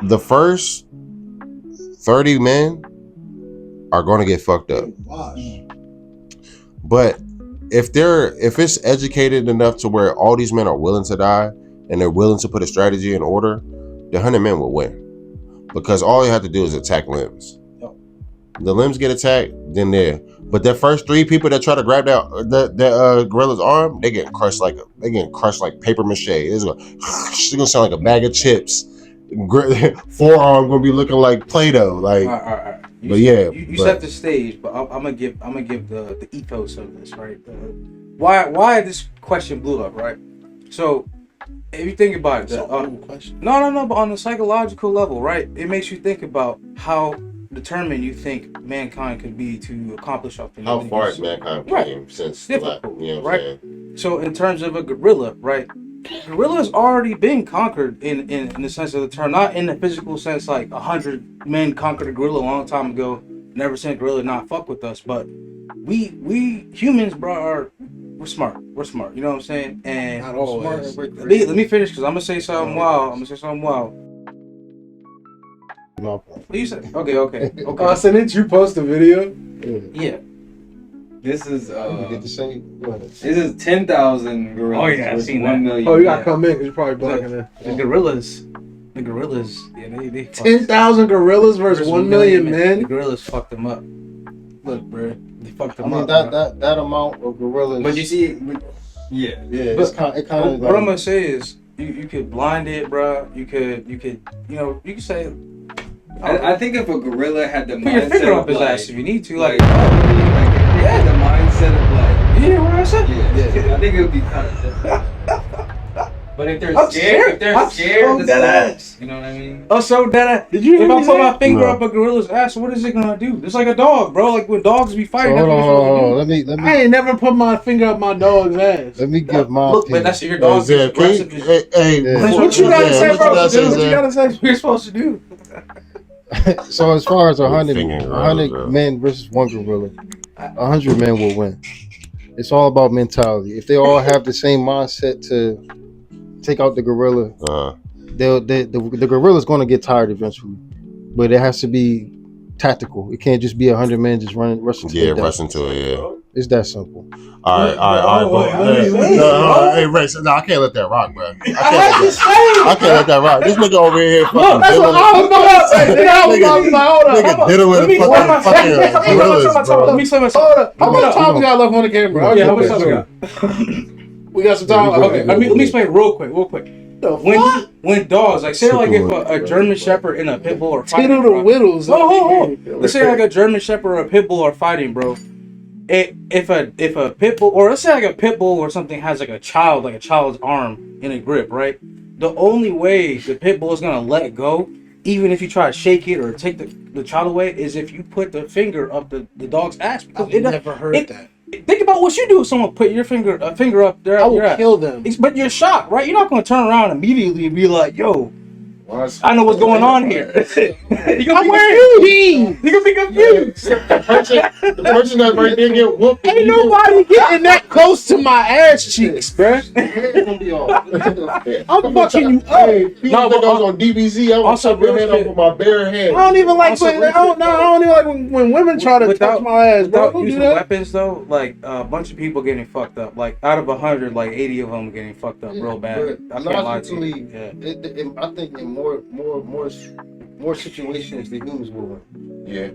the first 30 men are going to get fucked up. But if it's educated enough to where all these men are willing to die and they're willing to put a strategy in order, the 100 men will win because all you have to do is attack limbs. The limbs get attacked, then there. But the first 3 people that try to grab that gorilla's arm, they get crushed like paper mache. It's gonna sound like a bag of chips. Forearm gonna be looking like Play-Doh. Like, All right. You set the stage, but I'm gonna give the ethos of this, right? Why this question blew up, right? So if you think about it, no, but on the psychological level, right? It makes you think about how determined you think mankind could be to accomplish something. how far has mankind came since the last, difficult, you know what I'm right? saying? So in terms of a gorilla, right? Gorilla's already been conquered in the sense of the term, not in the physical sense like 100 men conquered a gorilla a long time ago. Never seen a gorilla not fuck with us, but we humans, bro, we're smart. We're smart. You know what I'm saying? And Not always. let me finish because I'm gonna say something wild. What you say? Okay. So didn't you post a video? Yeah. This is You get to say. Go ahead. this is 10,000 gorillas. Oh, yeah, I've versus seen 1 that. million. Oh, you gotta come in because you're probably blocking it. The gorillas, yeah, they 10,000 gorillas versus 1 million The men. gorillas fucked them up. Look, bro, they fucked I them mean up. bro. that amount of gorillas. But you see, yeah. it's kind of What I'm gonna say is, you could blind it, bro. You could, you could say. I think if a gorilla had the Put your mindset finger of up his like, ass if you need to. like, Like, if they had the mindset of like, you hear what I said? yeah, I think it would be kind of different. But if they're I'm scared, I'm so the dead smokes, you know what I mean? Oh, so that Did you if hear I me put say? my finger No. up a gorilla's ass, what is it gonna do? It's like a dog, bro. Like when dogs be So fighting, hold that's on, what hold you're on. supposed to do. Let I me ain't never put my finger up my dog's ass. let me give my Look, man, opinion. that's your dog. Zeb, is aggressive. can you- hey, Yeah. before- What you gotta yeah, say, what bro? you gotta say, What you Zeb? gotta say? That's what you're supposed to do. So as far as Finger 100 gorillas, men versus one gorilla, 100 men will win. It's all about mentality. If they all have the same mindset to take out the gorilla, the gorilla's going to get tired eventually. But it has to be tactical. It can't just be 100 men just rushing to Yeah, their death. rushing to it, yeah. It's that simple. All right, Race. No, I can't let that rock, bro. I can't let that rock. This nigga over here fucking That's what I was about to say. Nigga, I was about to say, hold up. nigga diddling fucking gorillas, Let bro. me say my Hold up. How much time we got left on the camera? Yeah, how Okay, much time we got? We got some time. Yeah, we got- Okay. Let me explain real quick. When dogs, like say like if Super a German Shepherd and a pit bull are fighting, Tittle the bro. whittles. Oh. Let's say like a German Shepherd or a pit bull are fighting, bro. If a pit bull, or let's say like a pit bull or something has like a child's arm in a grip, right? The only way the pit bull is gonna let go, even if you try to shake it or take the child away, is if you put the finger up the dog's ass. Because I've never heard that. Think about what you do if someone put a finger up there. I will kill them. But you're shocked, right? You're not gonna turn around immediately and be like, "Yo, I know what's going on here." I'm wearing jeans. You're gonna be confused. The person that right there get whooped. Ain't nobody getting that close to my ass cheeks, bruh. I'm fucking you up. Hey, people No, think but I was on DBZ. I was also, also your real head shit. up with my bare hand. I don't even like Also, when I don't even like when women try to touch my ass, bro. Without Don't do using that. weapons though, like a bunch of people getting fucked up. Like out of 100, like 80 of them getting fucked up real bad. I But can't lie to logically, you. I think in more situations, the humans will win. Yeah.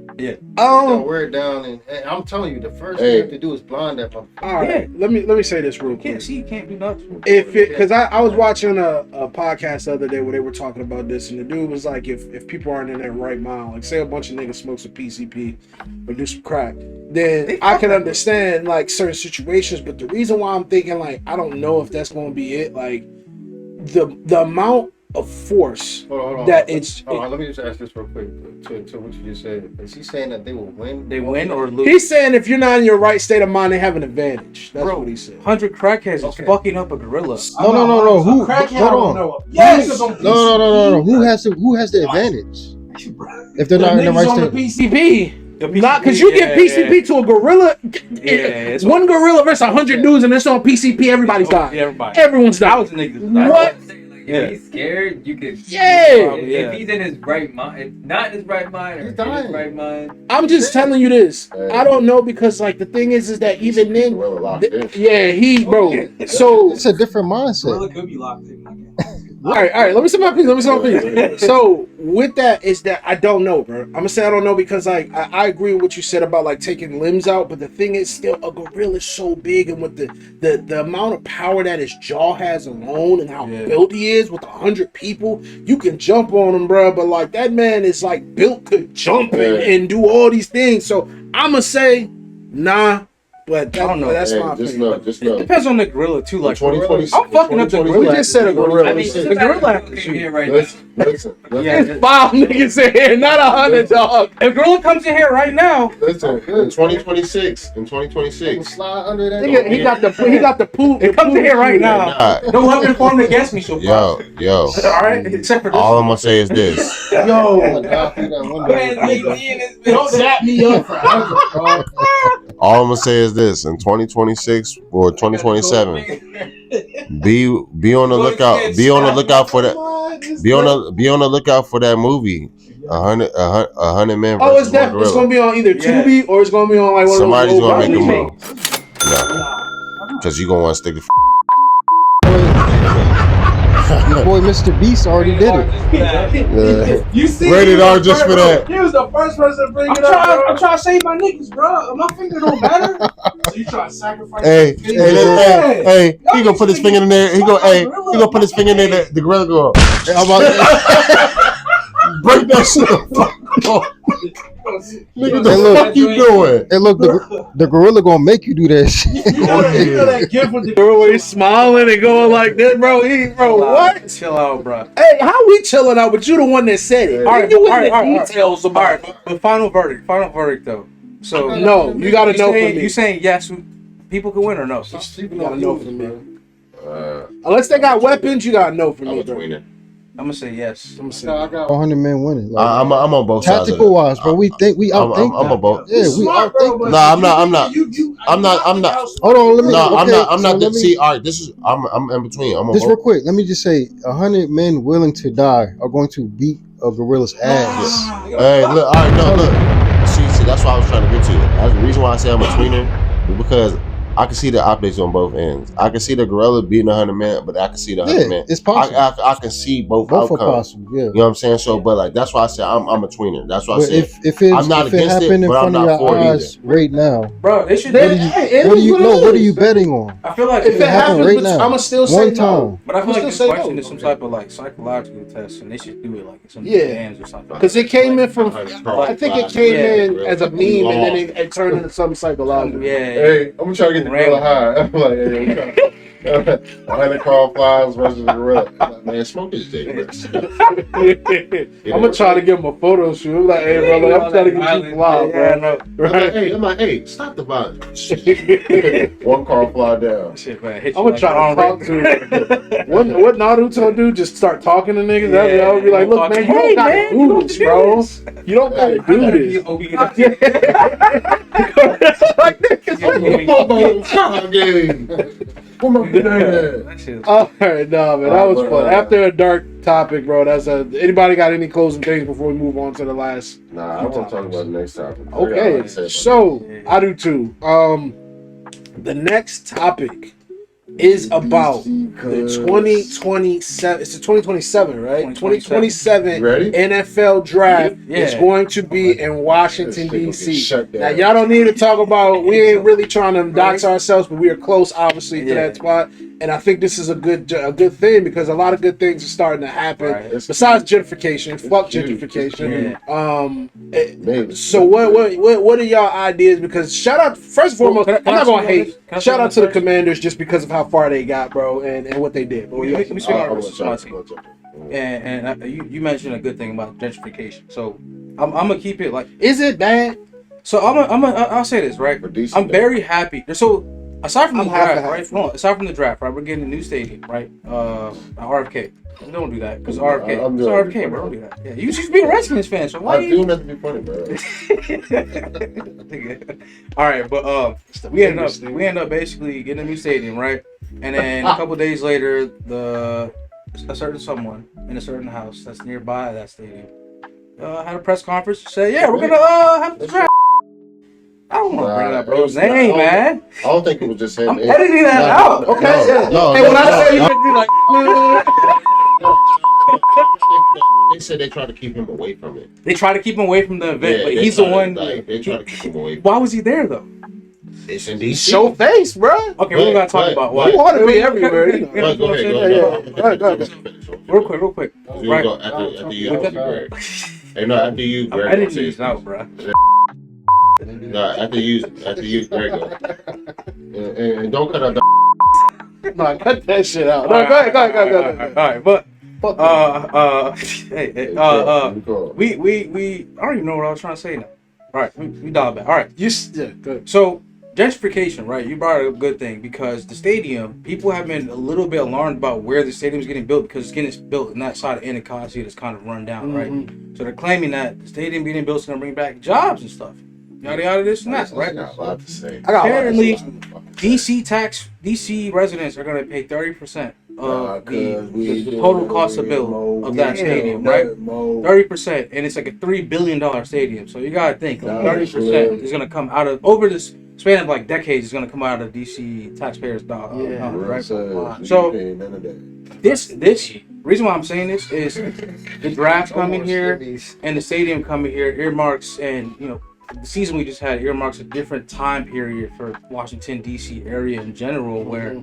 They'll wear it down, and I'm telling you, the first thing you have to do is blind that motherfucker. All right, let me say this real You quick. can't see, you can't do nothing. Because I was watching a podcast the other day where they were talking about this, and the dude was like, if people aren't in their right mind, like say a bunch of niggas smoke some PCP or do some crack, then I can understand like certain situations. But the reason why I'm thinking like I don't know if that's going to be it, like the amount of force Hold on. that it's. Hold on, let me just ask this real quick to what you just said. Is he saying that they will win? They win or lose. He's saying if you're not in your right state of mind, they have an advantage. That's Bro, what he said. 100 crackheads Okay. is fucking up a gorilla. No. Who? Crackhead, Hold on. Yes. No. Who has the advantage? If they're not in the right state. PCP. Not because you give PCP to a gorilla. it's One gorilla versus 100 dudes, and it's on PCP. Everybody's dying. Yeah, everybody. Everyone's dying. Thousands of niggas. What? If he's scared, you could. Yeah. If he's in his right mind, if not in his right mind, or He's in dying. his right mind. I'm just telling you this. I don't know because like the thing is that even then, Gorilla locked in. yeah, bro. So It's a different mindset. Gorilla could be locked in. all right. Let me say my piece. So with that is that I don't know, bro. I'm gonna say I don't know because like I agree with what you said about like taking limbs out, but the thing is still a gorilla is so big, and with the amount of power that his jaw has alone, and how built he is with 100 people, you can jump on him, bro. But like that man is like built to jump and do all these things. So I'm gonna say nah. But that, I don't know. That's Hey, my just opinion. know, just It know. depends on the gorilla too. Like 2020 I'm fucking up the 2020 gorilla. We just said a gorilla. I mean, The gorilla have to came shoot. here right now. Listen. Yeah, 5 niggas in here, not 100 dog. if gorilla comes in here right now, Listen. In 2026. Slide under that. Nigga, he got the poop. it comes in here right now. Nah, No weapon formed against me so far. yo. All right, except for this. All I'm gonna say is this. Don't zap me up. All I'm gonna say is this: in 2026 or 2027, be on the lookout. Be on the lookout for that. Be on the lookout for that movie. 100 men Oh, it's versus one that. It's gorilla. gonna be on either Tubi or it's gonna be on like one Somebody's of those. gonna make a old- move. No, because you gonna want to stick to. Your boy Mr. Beast already did it. You see, Rated R just for that. He was the first person to bring it up. I'm trying to save my niggas, bro. My finger don't matter. So you trying to sacrifice? Hey, he gonna put his finger in there. He gonna put his finger in there. The gorilla go. I'm about to- Break that shit. Nigga, the fuck you doing? Hey, look, the gorilla gonna make you do that shit. You know that gift with the girl where he's smiling and going like this, bro. What? Chill out, bro. Hey, how we chilling out? But you the one that said it. All right, you all right, all right, details all about right, but final verdict though. So no, you gotta know from me. You saying yes, people can win or no? You gotta know from me. Unless they got weapons, you gotta know from me. I'm gonna say yes. I'm gonna say I got 100 men winning. Like, I'm on both sides. tactical wise, bro. We think we outthink. I'm on both. Yeah, we outthink. No, I'm not. I'm not. Hold on, let me. No, okay, I'm not. let me, See, all right. This is. I'm in between. I'm on just both. real quick. Let me just say, 100 men willing to die are going to beat a gorilla's ass. Hey, look. All right, no, look. See, that's what I was trying to get to. That's the reason why I say I'm a tweener, is because I can see the optics on both ends. I can see the gorilla beating 100 men, but I can see the 100 men. It's possible. I can see both Both outcomes. are possible. Yeah. You know what I'm saying? So, but like that's why I said I'm a tweener. That's why I But said if I'm not it against it, happened in but I'm front of not your for it eyes right now, Bro, they should. what are you betting on? I feel like if it happens, right now, I'ma still say one time. no. But I feel like I'ma this still say question no. is some type of like psychological test, and they should do it like in some bands or something. Because it came in from, I think it came in as a meme and then it turned into something psychological. Yeah. Hey, I'm trying to get the gorilla high. I'm like, hey, 100 crawl flies versus the gorilla. I'm like, man, smoke this dick, bro. I'm gonna try to give him a photo shoot. I'm like, hey, brother, I'm trying to get you fly, bro. I'm like, hey, stop the violence. One crawl fly down. Shit, man. I'm gonna try to talk to him. What Naruto do? Just start talking to niggas? I would be like, look, man, you don't gotta do this, bro. You don't gotta do this. Like All right, no, man, that was fun. After a dark topic, bro. Anybody got any closing things before we move on to the last? Nah, I want to talk about the next topic. Okay, so I do too. The next topic is about the 2027. It's the 2027, right? 2027 NFL draft is going to be in Washington D.C. Now y'all don't need to talk about. We ain't really trying to dox ourselves, but we are close, obviously, to that spot. And I think this is a good thing because a lot of good things are starting to happen. Besides gentrification, fuck gentrification. So what are y'all ideas? Because shout out first and foremost, I'm not gonna hate. Shout out to the Commanders just because of how far they got, bro, and what they did. But Let me speak on and you mentioned a good thing about gentrification. So I'm gonna keep it like. Is it bad? So I'll say this right. I'm very happy. So aside from the draft, right? Hold on. Aside from the draft, right? We're getting a new stadium, right? RFK. Don't do that because RFK. It's RFK, bro. Don't do that. Yeah, you should be a Redskins fan. So why I do not to be funny, bro. All right, but we end up basically getting a new stadium, right? And then a couple days later, a certain someone in a certain house that's nearby that stadium had a press conference to say, "Yeah, we're gonna have the draft." I don't want to bring that bro's name, man. I don't think it was just him. I'm editing that out. Okay. Hey, when I say you be like, they said they tried to keep him away from it. They try to keep him away from the event, but he's the one. They try to keep him away. Why was he there though? It's in DC. Show face, bro. Okay, we're gonna talk about why. You want to be everywhere. Go ahead. Real quick. Right. After you, Greg. Hey, no, after you, Greg. I'm editing these out, bro. No, after you, Greg. And don't cut out the. No, cut that shit out. No, go ahead. All right, but hey, we I don't even know what I was trying to say now. All right, we dial back. All right, good. So gentrification, right? You brought up a good thing because the stadium, people have been a little bit alarmed about where the stadium is getting built because it's getting built in that side of Anacostia that's kind of run down, right? So they're claiming that the stadium being built is going to bring back jobs and stuff. Yada this and that, right? I got a lot to say. Apparently, DC residents are going to pay 30% of the total cost of build of that stadium, right? 30%, and it's like a $3 billion stadium. So you got to think, 30% is going to come out of over this span of like decades. Is going to come out of DC taxpayers' dollars, right? So this reason why I'm saying this is the draft coming here and the stadium coming here earmarks and the season we just had earmarks a different time period for Washington D.C. area in general, where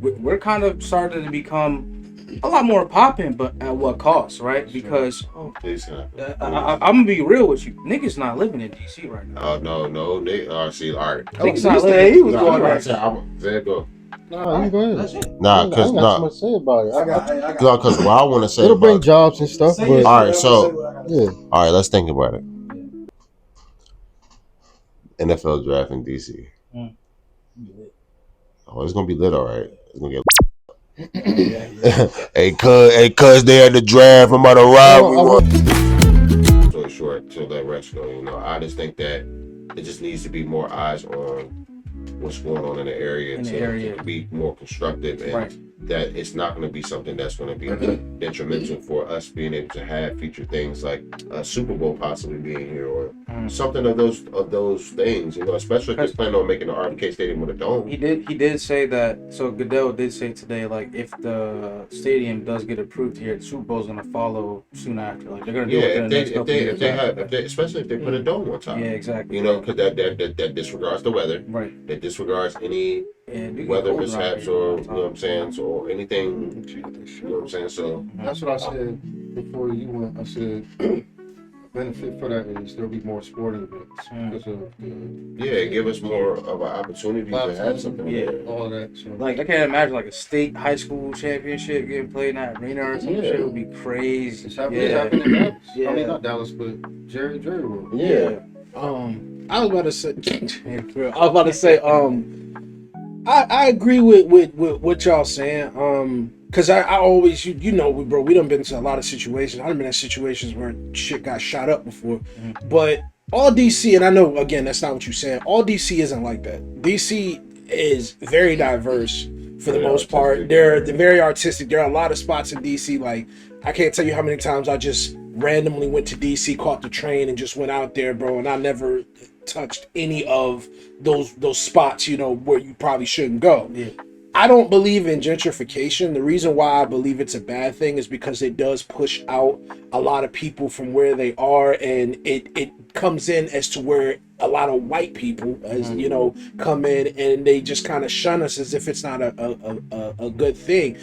we're kind of starting to become a lot more popping, but at what cost, right? Because Listen, I'm gonna be real with you, niggas not living in DC right now. no, they see, all right. Niggas not living. He was Nah, going I right. said, there you go. Nah, you go ahead. That's it. Nah, I cause ain't got too much to say about it. because what I want to say It'll bring about, jobs and stuff, but all right, so yeah. all right, let's think about it. NFL draft in DC. Oh, it's gonna be lit, all right. It's gonna get. hey, cuz they at the draft. I'm about to ride with one. So short to let rest go. You know, I just think that it just needs to be more eyes on what's going on in the area to be more constructive, and that it's not going to be something that's going to be detrimental for us being able to have future things like a Super Bowl possibly being here or something of those things. You know, especially if they're planning on making the RFK Stadium with a dome. He did say that. So Goodell did say today, like, if the stadium does get approved here, the Super Bowl's gonna follow soon after. Like, they're gonna do it in the next couple years. Especially if they put a dome on top. Yeah, exactly. You know, because that disregards the weather. Right. That disregards any weather mishaps or you know what I'm saying, so or anything. You know what I'm saying. So That's what I said before you went. I said benefit for that is there'll be more sporting events because of give us more of an opportunity to have something. all that. So. Like, I can't imagine like a state high school championship getting played in that arena or some shit. Would be crazy. It's happening in Dallas. I mean, not Dallas, but Jerry World. Yeah. I was about to say. I agree with what y'all saying. Cause I always, you know, bro, we done been to a lot of situations. I've been in situations where shit got shot up before, but all DC, and I know again that's not what you're saying. All DC isn't like that. DC is very diverse for the most part. They're very artistic. There are a lot of spots in DC. Like, I can't tell you how many times I just randomly went to DC, caught the train, and just went out there, bro. And I never touched any of those spots, you know, where you probably shouldn't go. Yeah. I don't believe in gentrification. The reason why I believe it's a bad thing is because it does push out a lot of people from where they are, and it comes in as to where a lot of white people, as you know, come in and they just kind of shun us as if it's not a good thing.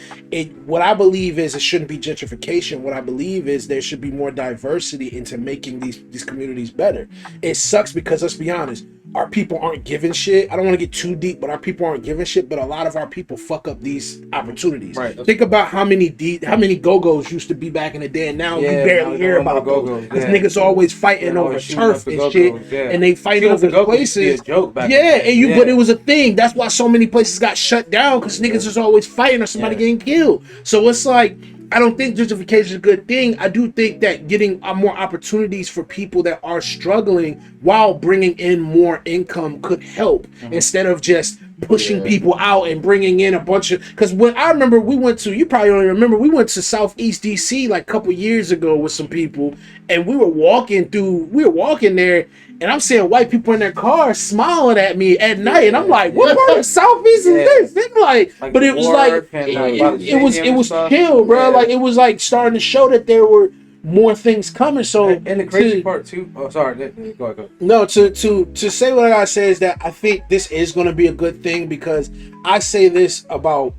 What I believe is it shouldn't be gentrification. What I believe is there should be more diversity into making these communities better. It sucks because, let's be honest, our people aren't giving shit. I don't want to get too deep, but our people aren't giving shit. But a lot of our people fuck up these opportunities. Right. Think about how many go-go's used to be back in the day, and now you barely hear about go-go's. Because niggas always fighting over turf and shit, and they fight over places. But it was a thing. That's why so many places got shut down, because niggas is always fighting or somebody getting killed. So it's like, I don't think gentrification is a good thing. I do think that getting more opportunities for people that are struggling while bringing in more income could help, instead of just pushing people out and bringing in a bunch of, because when I remember you probably only remember, we went to Southeast DC like a couple years ago with some people, and we were walking there, and I'm seeing white people in their cars smiling at me at night, and I'm like, what part of Southeast is this? Like, but it was like, it was chill, bro. Like, it was like starting to show that there were more things coming. So, and the crazy part too. Oh, sorry. Go ahead. No, to say what I gotta say is that I think this is going to be a good thing, because I say this about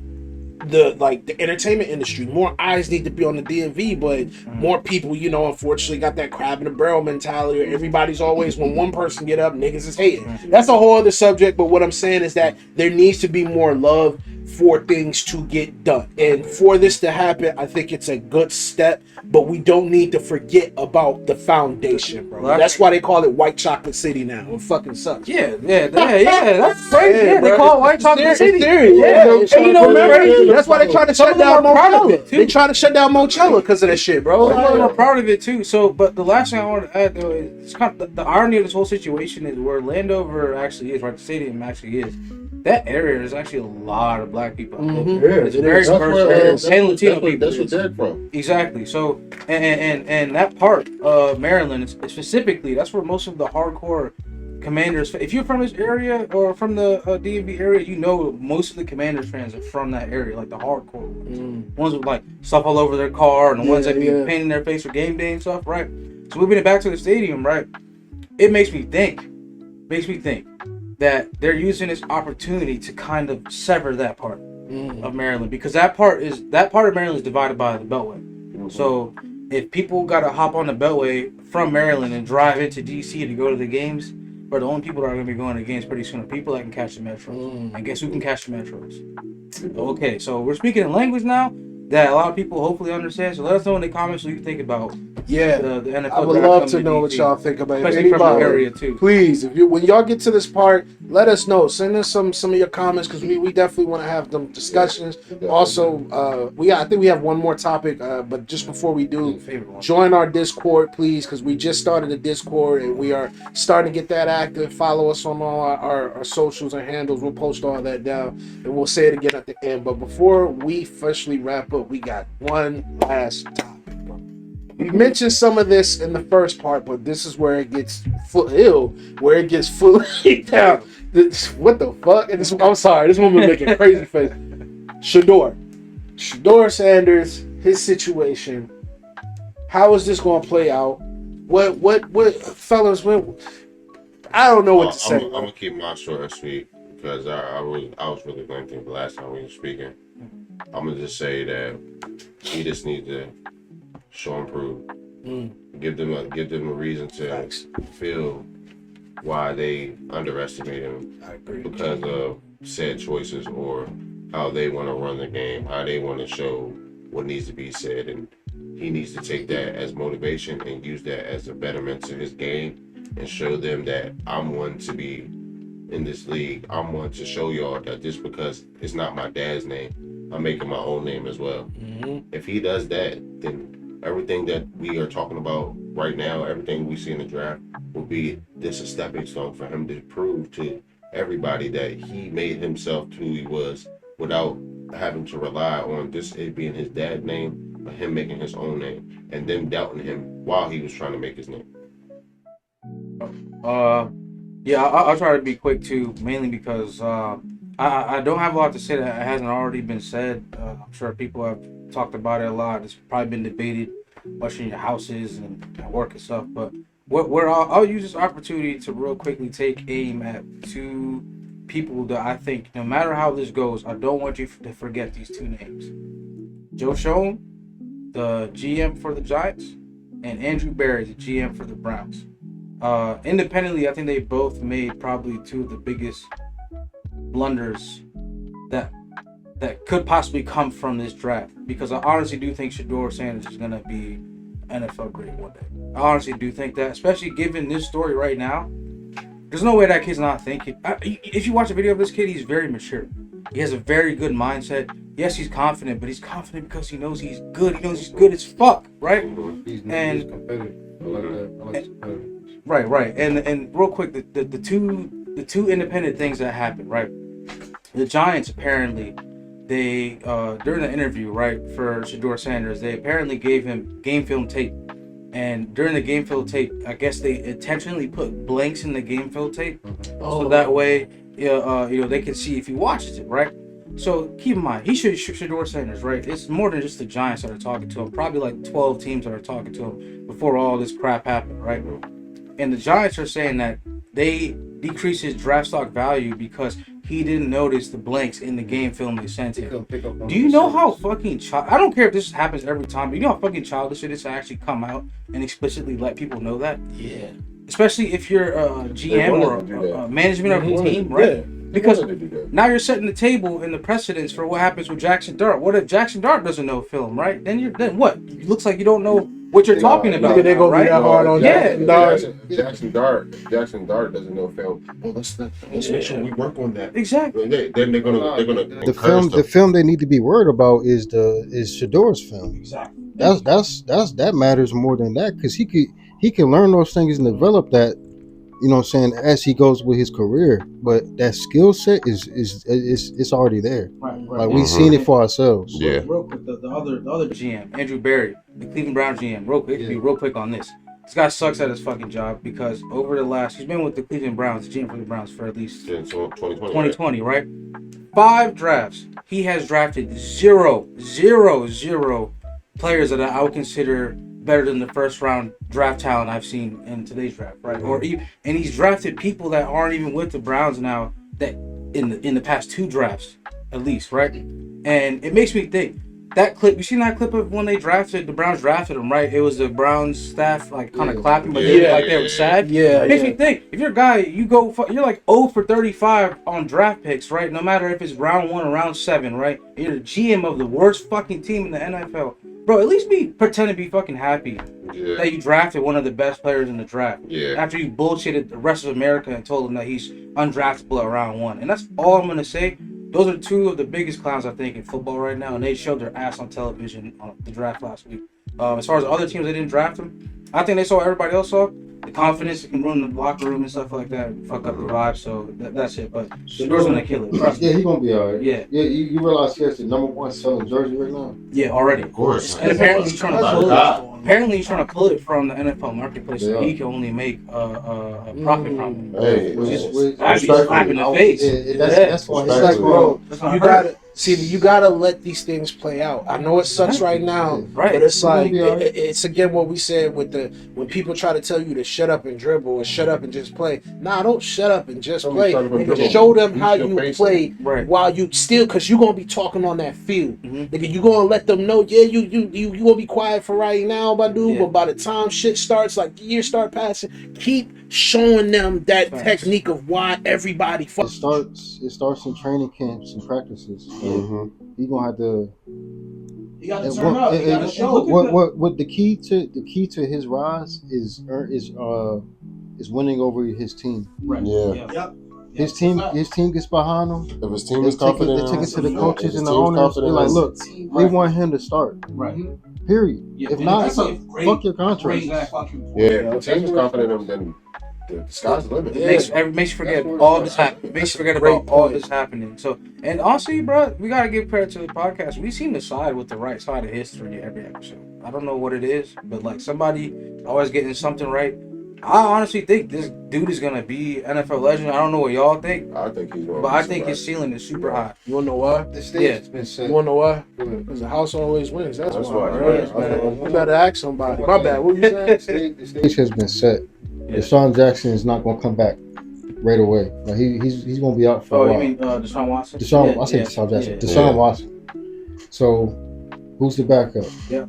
the entertainment industry. More eyes need to be on the DMV, but more people, you know, unfortunately got that crab in the barrel mentality. Everybody's always, when one person get up, niggas is hating. That's a whole other subject. But what I'm saying is that there needs to be more love for things to get done, and for this to happen, I think it's a good step. But we don't need to forget about the foundation, bro. That's why they call it White Chocolate City now. It fucking sucks. Yeah. That's crazy. Yeah, they call it White Chocolate City. Yeah, and you know, that's why they try to shut down Mochella. They try to shut down Mochella because of that shit, bro. Some of them are proud of it too. So, but the last thing I want to add though is, it's kind of the irony of this whole situation is where Landover actually is, right? The stadium actually is. That area, there's actually a lot of black people. It's very diverse, and Latino people. That's what they're from. Exactly. So, and that part of Maryland, specifically, that's where most of the hardcore Commanders. If you're from this area or from the DMV area, you know most of the Commanders fans are from that area, like the hardcore ones with like stuff all over their car, and the ones that be painting their face for game day and stuff, right? So moving it back to the stadium, right? It makes me think that they're using this opportunity to kind of sever that part. of Maryland, because that part of Maryland is divided by the Beltway. So if people got to hop on the Beltway from Maryland and drive into DC to go to the games, but the only people that are going to be going to the games pretty soon are people that can catch the metro. And guess who can catch the metros? Okay, so we're speaking in language now that a lot of people hopefully understand. So let us know in the comments what you think about the NFL. I would love to know what y'all think about it. Especially from the area too. Please, when y'all get to this part, let us know. Send us some of your comments because we definitely want to have them discussions. Also, I think we have one more topic, but just before we do, join our Discord, please, because we just started a Discord and we are starting to get that active. Follow us on all our socials and handles. We'll post all that down and we'll say it again at the end. But before we officially wrap up, we got one last topic. We mentioned some of this in the first part, but this is where it gets fully down. What the fuck? And I'm sorry, this woman making a crazy face. Shedeur Sanders, his situation. How is this going to play out? What, fellas? I don't know what to say. I'm gonna keep mine short and sweet because I was really thinking the last time we were speaking. I'm gonna just say that he just needs to show and prove. Give them a reason to feel why they underestimate him because of said choices or how they want to run the game, how they want to show what needs to be said, and he needs to take that as motivation and use that as a betterment to his game and show them that I'm one to be in this league. I'm one to show y'all that just because it's not my dad's name, I'm making my own name as well. If he does that, then everything that we are talking about right now, everything we see in the draft, will be this a stepping stone for him to prove to everybody that he made himself to who he was without having to rely on this it being his dad's name, but him making his own name and them doubting him while he was trying to make his name. I'll try to be quick too, mainly because I don't have a lot to say that hasn't already been said. I'm sure people have talked about it a lot. It's probably been debated, much in your houses and work and stuff. But I'll use this opportunity to real quickly take aim at two people that I think, no matter how this goes, I don't want you to forget these two names: Joe Schoen, the GM for the Giants, and Andrew Berry, the GM for the Browns. Independently, I think they both made probably two of the biggest blunders that could possibly come from this draft, because I honestly do think Shedeur Sanders is going to be NFL grade one day. I honestly do think that, especially given this story right now. There's no way that kid's not thinking. If you watch a video of this kid, he's very mature. He has a very good mindset. Yes, he's confident, but he's confident because he knows he's good. He knows he's good as fuck, right? He's competitive. I like that. Right. And real quick, the two independent things that happened, right? The Giants apparently, they during the interview, right, for Shedeur Sanders, they apparently gave him game film tape. And during the game film tape, I guess they intentionally put blanks in the game film tape, so that way, they can see if he watches it, right? So keep in mind, Shedeur Sanders, right? It's more than just the Giants that are talking to him. Probably like 12 teams that are talking to him before all this crap happened, right? And the Giants are saying that they decreased his draft stock value because he didn't notice the blanks in the game film they sent him. Do you know how fucking I don't care if this happens every time, but you know how fucking childish it is to actually come out and explicitly let people know that? Yeah. Especially if you're a GM or a management of a team, right? Yeah. Because now you're setting the table and the precedence for what happens with Jackson Dart. What if Jackson Dart doesn't know film, right? Then what? It looks like you don't know what you're talking about. They're gonna be that hard on Jackson Dart. Jackson Dart doesn't know film. Well, let's make sure we work on that. Exactly. Then they're gonna the film they need to be worried about is Shedeur's film. Exactly. That matters more than that, because he can learn those things and develop that. You know what I'm saying, as he goes with his career, but that skill set is already there. Right. Like we've seen it for ourselves. Yeah. Real quick, the other GM, Andrew Berry, the Cleveland Browns GM. Real quick on this. This guy sucks at his fucking job because he's been with the Cleveland Browns, the GM for the Browns, for at least 2020, right? 5 drafts. He has drafted zero players that I would consider better than the first round draft talent I've seen in today's draft, right? And he's drafted people that aren't even with the Browns now, that in the past 2 drafts at least, right? And it makes me think. That clip, you seen that clip of when the Browns drafted him, right? It was the Browns staff like kind of clapping, but they like they were sad. Yeah, it makes me think. If you're a guy, you're like 0 for 35 on draft picks, right? No matter if it's round 1 or round 7, right? You're the GM of the worst fucking team in the NFL, bro. At least pretend to be fucking happy that you drafted one of the best players in the draft. Yeah. After you bullshitted the rest of America and told them that he's undraftable at round 1, and that's all I'm gonna say. Those are two of the biggest clowns, I think, in football right now, and they showed their ass on television on the draft last week. As far as other teams that didn't draft them, I think they saw what everybody else saw. The confidence can ruin the locker room and stuff like that, fuck up the vibe, so that's it. But Shador's going to kill it. Trust me. Yeah, he's going to be all right. Yeah. You realize he has the number 1 selling jersey right now? Yeah, already. Of course. And apparently he's trying to pull it. Apparently he's trying to pull it from the NFL marketplace, so he can only make a profit from it. Hey, Actually slap in the face. That's why it's like, bro, you gotta let these things play out. I know it sucks right now, right? But it's like it's again what we said with when people try to tell you to shut up and dribble or shut up and just play. Nah, don't shut up and just play. Nigga, show them how you play while you still, because you're gonna be talking on that field. Nigga, you gonna let them know, yeah, you gonna be quiet for right now, Badu, but by the time shit starts, like the years start passing, keep showing them that technique of why everybody It starts in training camps and practices. He gonna have to. You got to turn up. You got to show. What the key to his rise is winning over his team. Right. Yeah. Yep. His team gets behind him. If his team is confident, they take it to the coaches and the owners. They're like, look, we want him to start. Right. Period. Yeah, if not, fuck your contract. Yeah, if the team is confident in him, then the sky's the limit. It makes you forget all this happening. Makes you forget about all this happening. So, and honestly, bro, we gotta give credit to the podcast. We seem to side with the right side of history every episode. I don't know what it is, but like somebody always getting something right. I honestly think this dude is gonna be NFL legend. I don't know what y'all think. I think he's going. But I think his ceiling is super high. You wanna know why? The stage has been set. You wanna know why? Because the house always wins. That's why. Right? You better ask somebody. My bad. What you saying? The stage has been set. Deshaun Jackson is not gonna come back right away. Like he's gonna be out for a while. You mean Deshaun Watson? Deshaun Jackson. Deshaun Watson. So who's the backup? Yeah.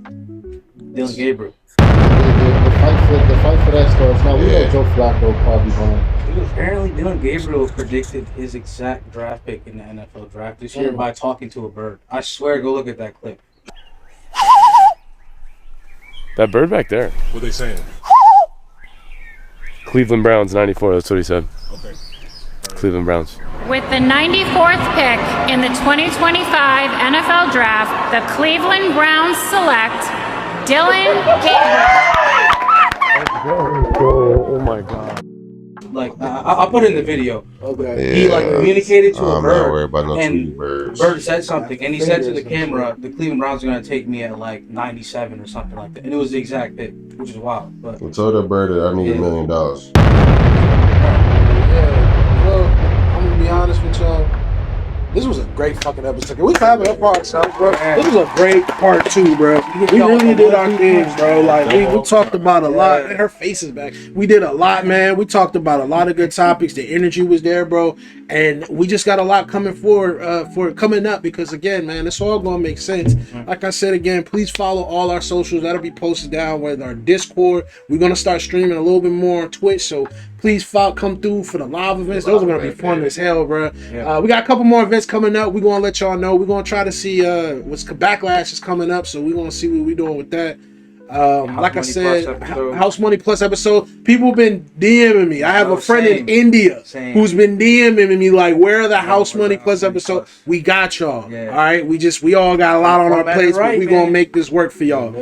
Dylan Gabriel. The fight for that starts now. We know Joe Flacco probably going. Apparently, Dylan Gabriel predicted his exact draft pick in the NFL draft this year by talking to a bird. I swear, go look at that clip. That bird back there. What are they saying? Cleveland Browns, 94. That's what he said. Okay. Cleveland Browns. With the 94th pick in the 2025 NFL Draft, the Cleveland Browns select Dylan Gabriel. Oh my God. Like, I'll put it in the video. Okay. He like communicated to a I'm bird. not worried about no and birds. Bird said something, and he said to the camera, "The Cleveland Browns are going to take me at like 97 or something like that." And it was the exact pick, which is wild. But We told that bird that I need $1 million. Yeah. Well, I'm gonna be honest with y'all. This was a great fucking episode. Can we clap it up for ourselves, bro? This was a great part 2, bro. We really did our thing, bro. Like we talked about a lot. Man, her face is back. We did a lot, man. We talked about a lot of good topics. The energy was there, bro. And we just got a lot coming forward for coming up because again, man, it's all gonna make sense. Like I said again, please follow all our socials. That'll be posted down with our Discord. We're gonna start streaming a little bit more on Twitch, so please come through for the live events. Those are gonna be fun as hell, bro. We got a couple more events coming up. We're gonna let y'all know. We're gonna try to see what's Backlash is coming up, so we're gonna see what we're doing with that. Like I said, House Money Plus episode. People been DMing me. I have a friend in India who's been DMing me like, "Where are the House Money Plus episode?" We got y'all. All right, we all got a lot on our plates, but we gonna make this work for y'all.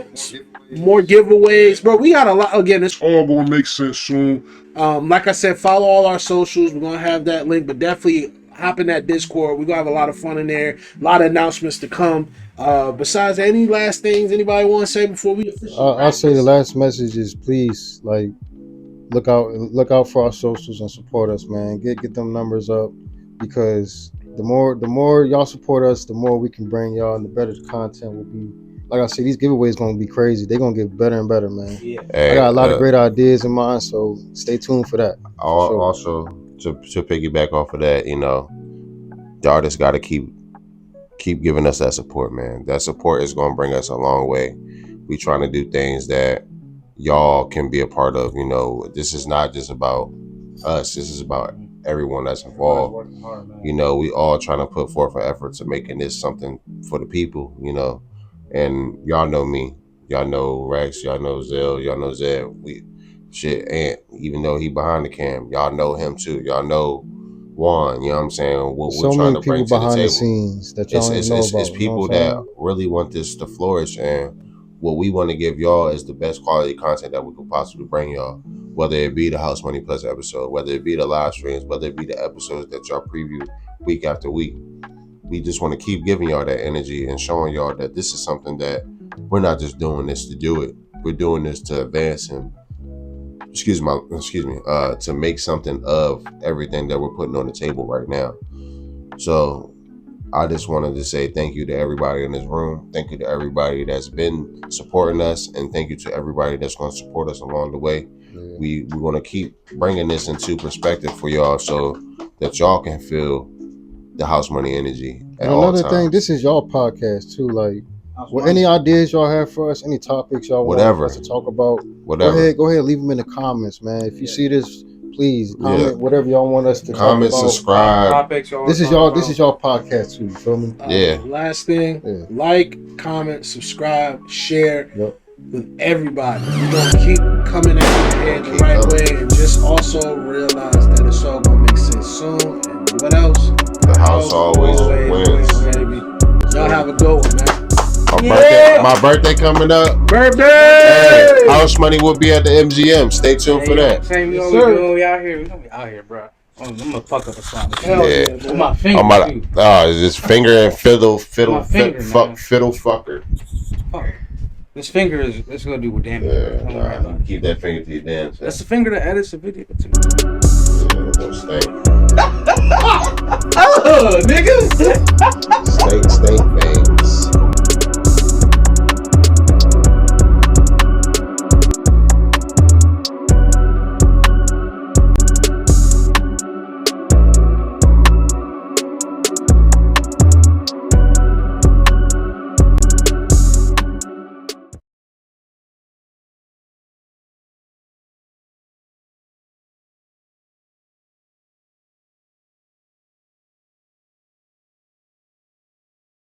More giveaways, bro. We got a lot. Again, it's all gonna make sense soon. Like I said, follow all our socials. We're gonna have that link, but definitely hop in that Discord. We're gonna have a lot of fun in there. A lot of announcements to come. Besides, any last things anybody want to say before we I'll say the last message is please look out for our socials and support us, man. Get them numbers up because the more y'all support us, the more we can bring y'all and the better the content will be. Like I said, these giveaways gonna be crazy. They're gonna get better and better, man. I got a lot of great ideas in mind, so stay tuned for that. Also, to piggyback off of that, the artists got to keep keep giving us that support, man. That support is going to bring us a long way. We trying to do things that y'all can be a part of. You know, this is not just about us. This is about everyone that's involved. You know, we all trying to put forth an effort to making this something for the people, you know. And y'all know me. Y'all know Rex. Y'all know Zell. Y'all know Zed. Ant, even though he behind the cam, y'all know him too. Y'all know Juan, you know what I'm saying? What so we're trying to bring to the behind table. The scenes that y'all it's know about. It's people that really want this to flourish, and what we want to give y'all is the best quality content that we could possibly bring y'all. Whether it be the House Money Plus episode, whether it be the live streams, whether it be the episodes that y'all preview week after week. We just want to keep giving y'all that energy and showing y'all that this is something that we're not just doing this to do it. We're doing this to advance and to make something of everything that we're putting on the table right now. So I just wanted to say thank you to everybody in this room. Thank you to everybody that's been supporting us, and thank you to everybody that's going to support us along the way. Yeah. We're going to keep bringing this into perspective for y'all so that y'all can feel the House Money energy at all times. Another thing, this is y'all podcast too. Like, any ideas y'all have for us, any topics y'all want us to talk about, whatever. Go ahead, leave them in the comments, man. If you see this, please comment whatever y'all want us to comment, talk about. Subscribe. This is y'all podcast too. You feel me? Last thing, like, comment, subscribe, share with everybody. We're gonna keep coming at your head the right way, and just also realize that it's all gonna make sense soon. And what else? The house always wins. Baby. Y'all have a good one, man. My birthday coming up. Birthday! Hey, House Money will be at the MGM. Stay tuned for that. Same thing we out here. We gonna be out here, bro. I'm gonna fuck up a song. With my finger too. This finger and fiddle fucker. Fuck. This finger is it's gonna do damage. Keep that finger to your damn self. That's the finger that edits the video too. Nigga.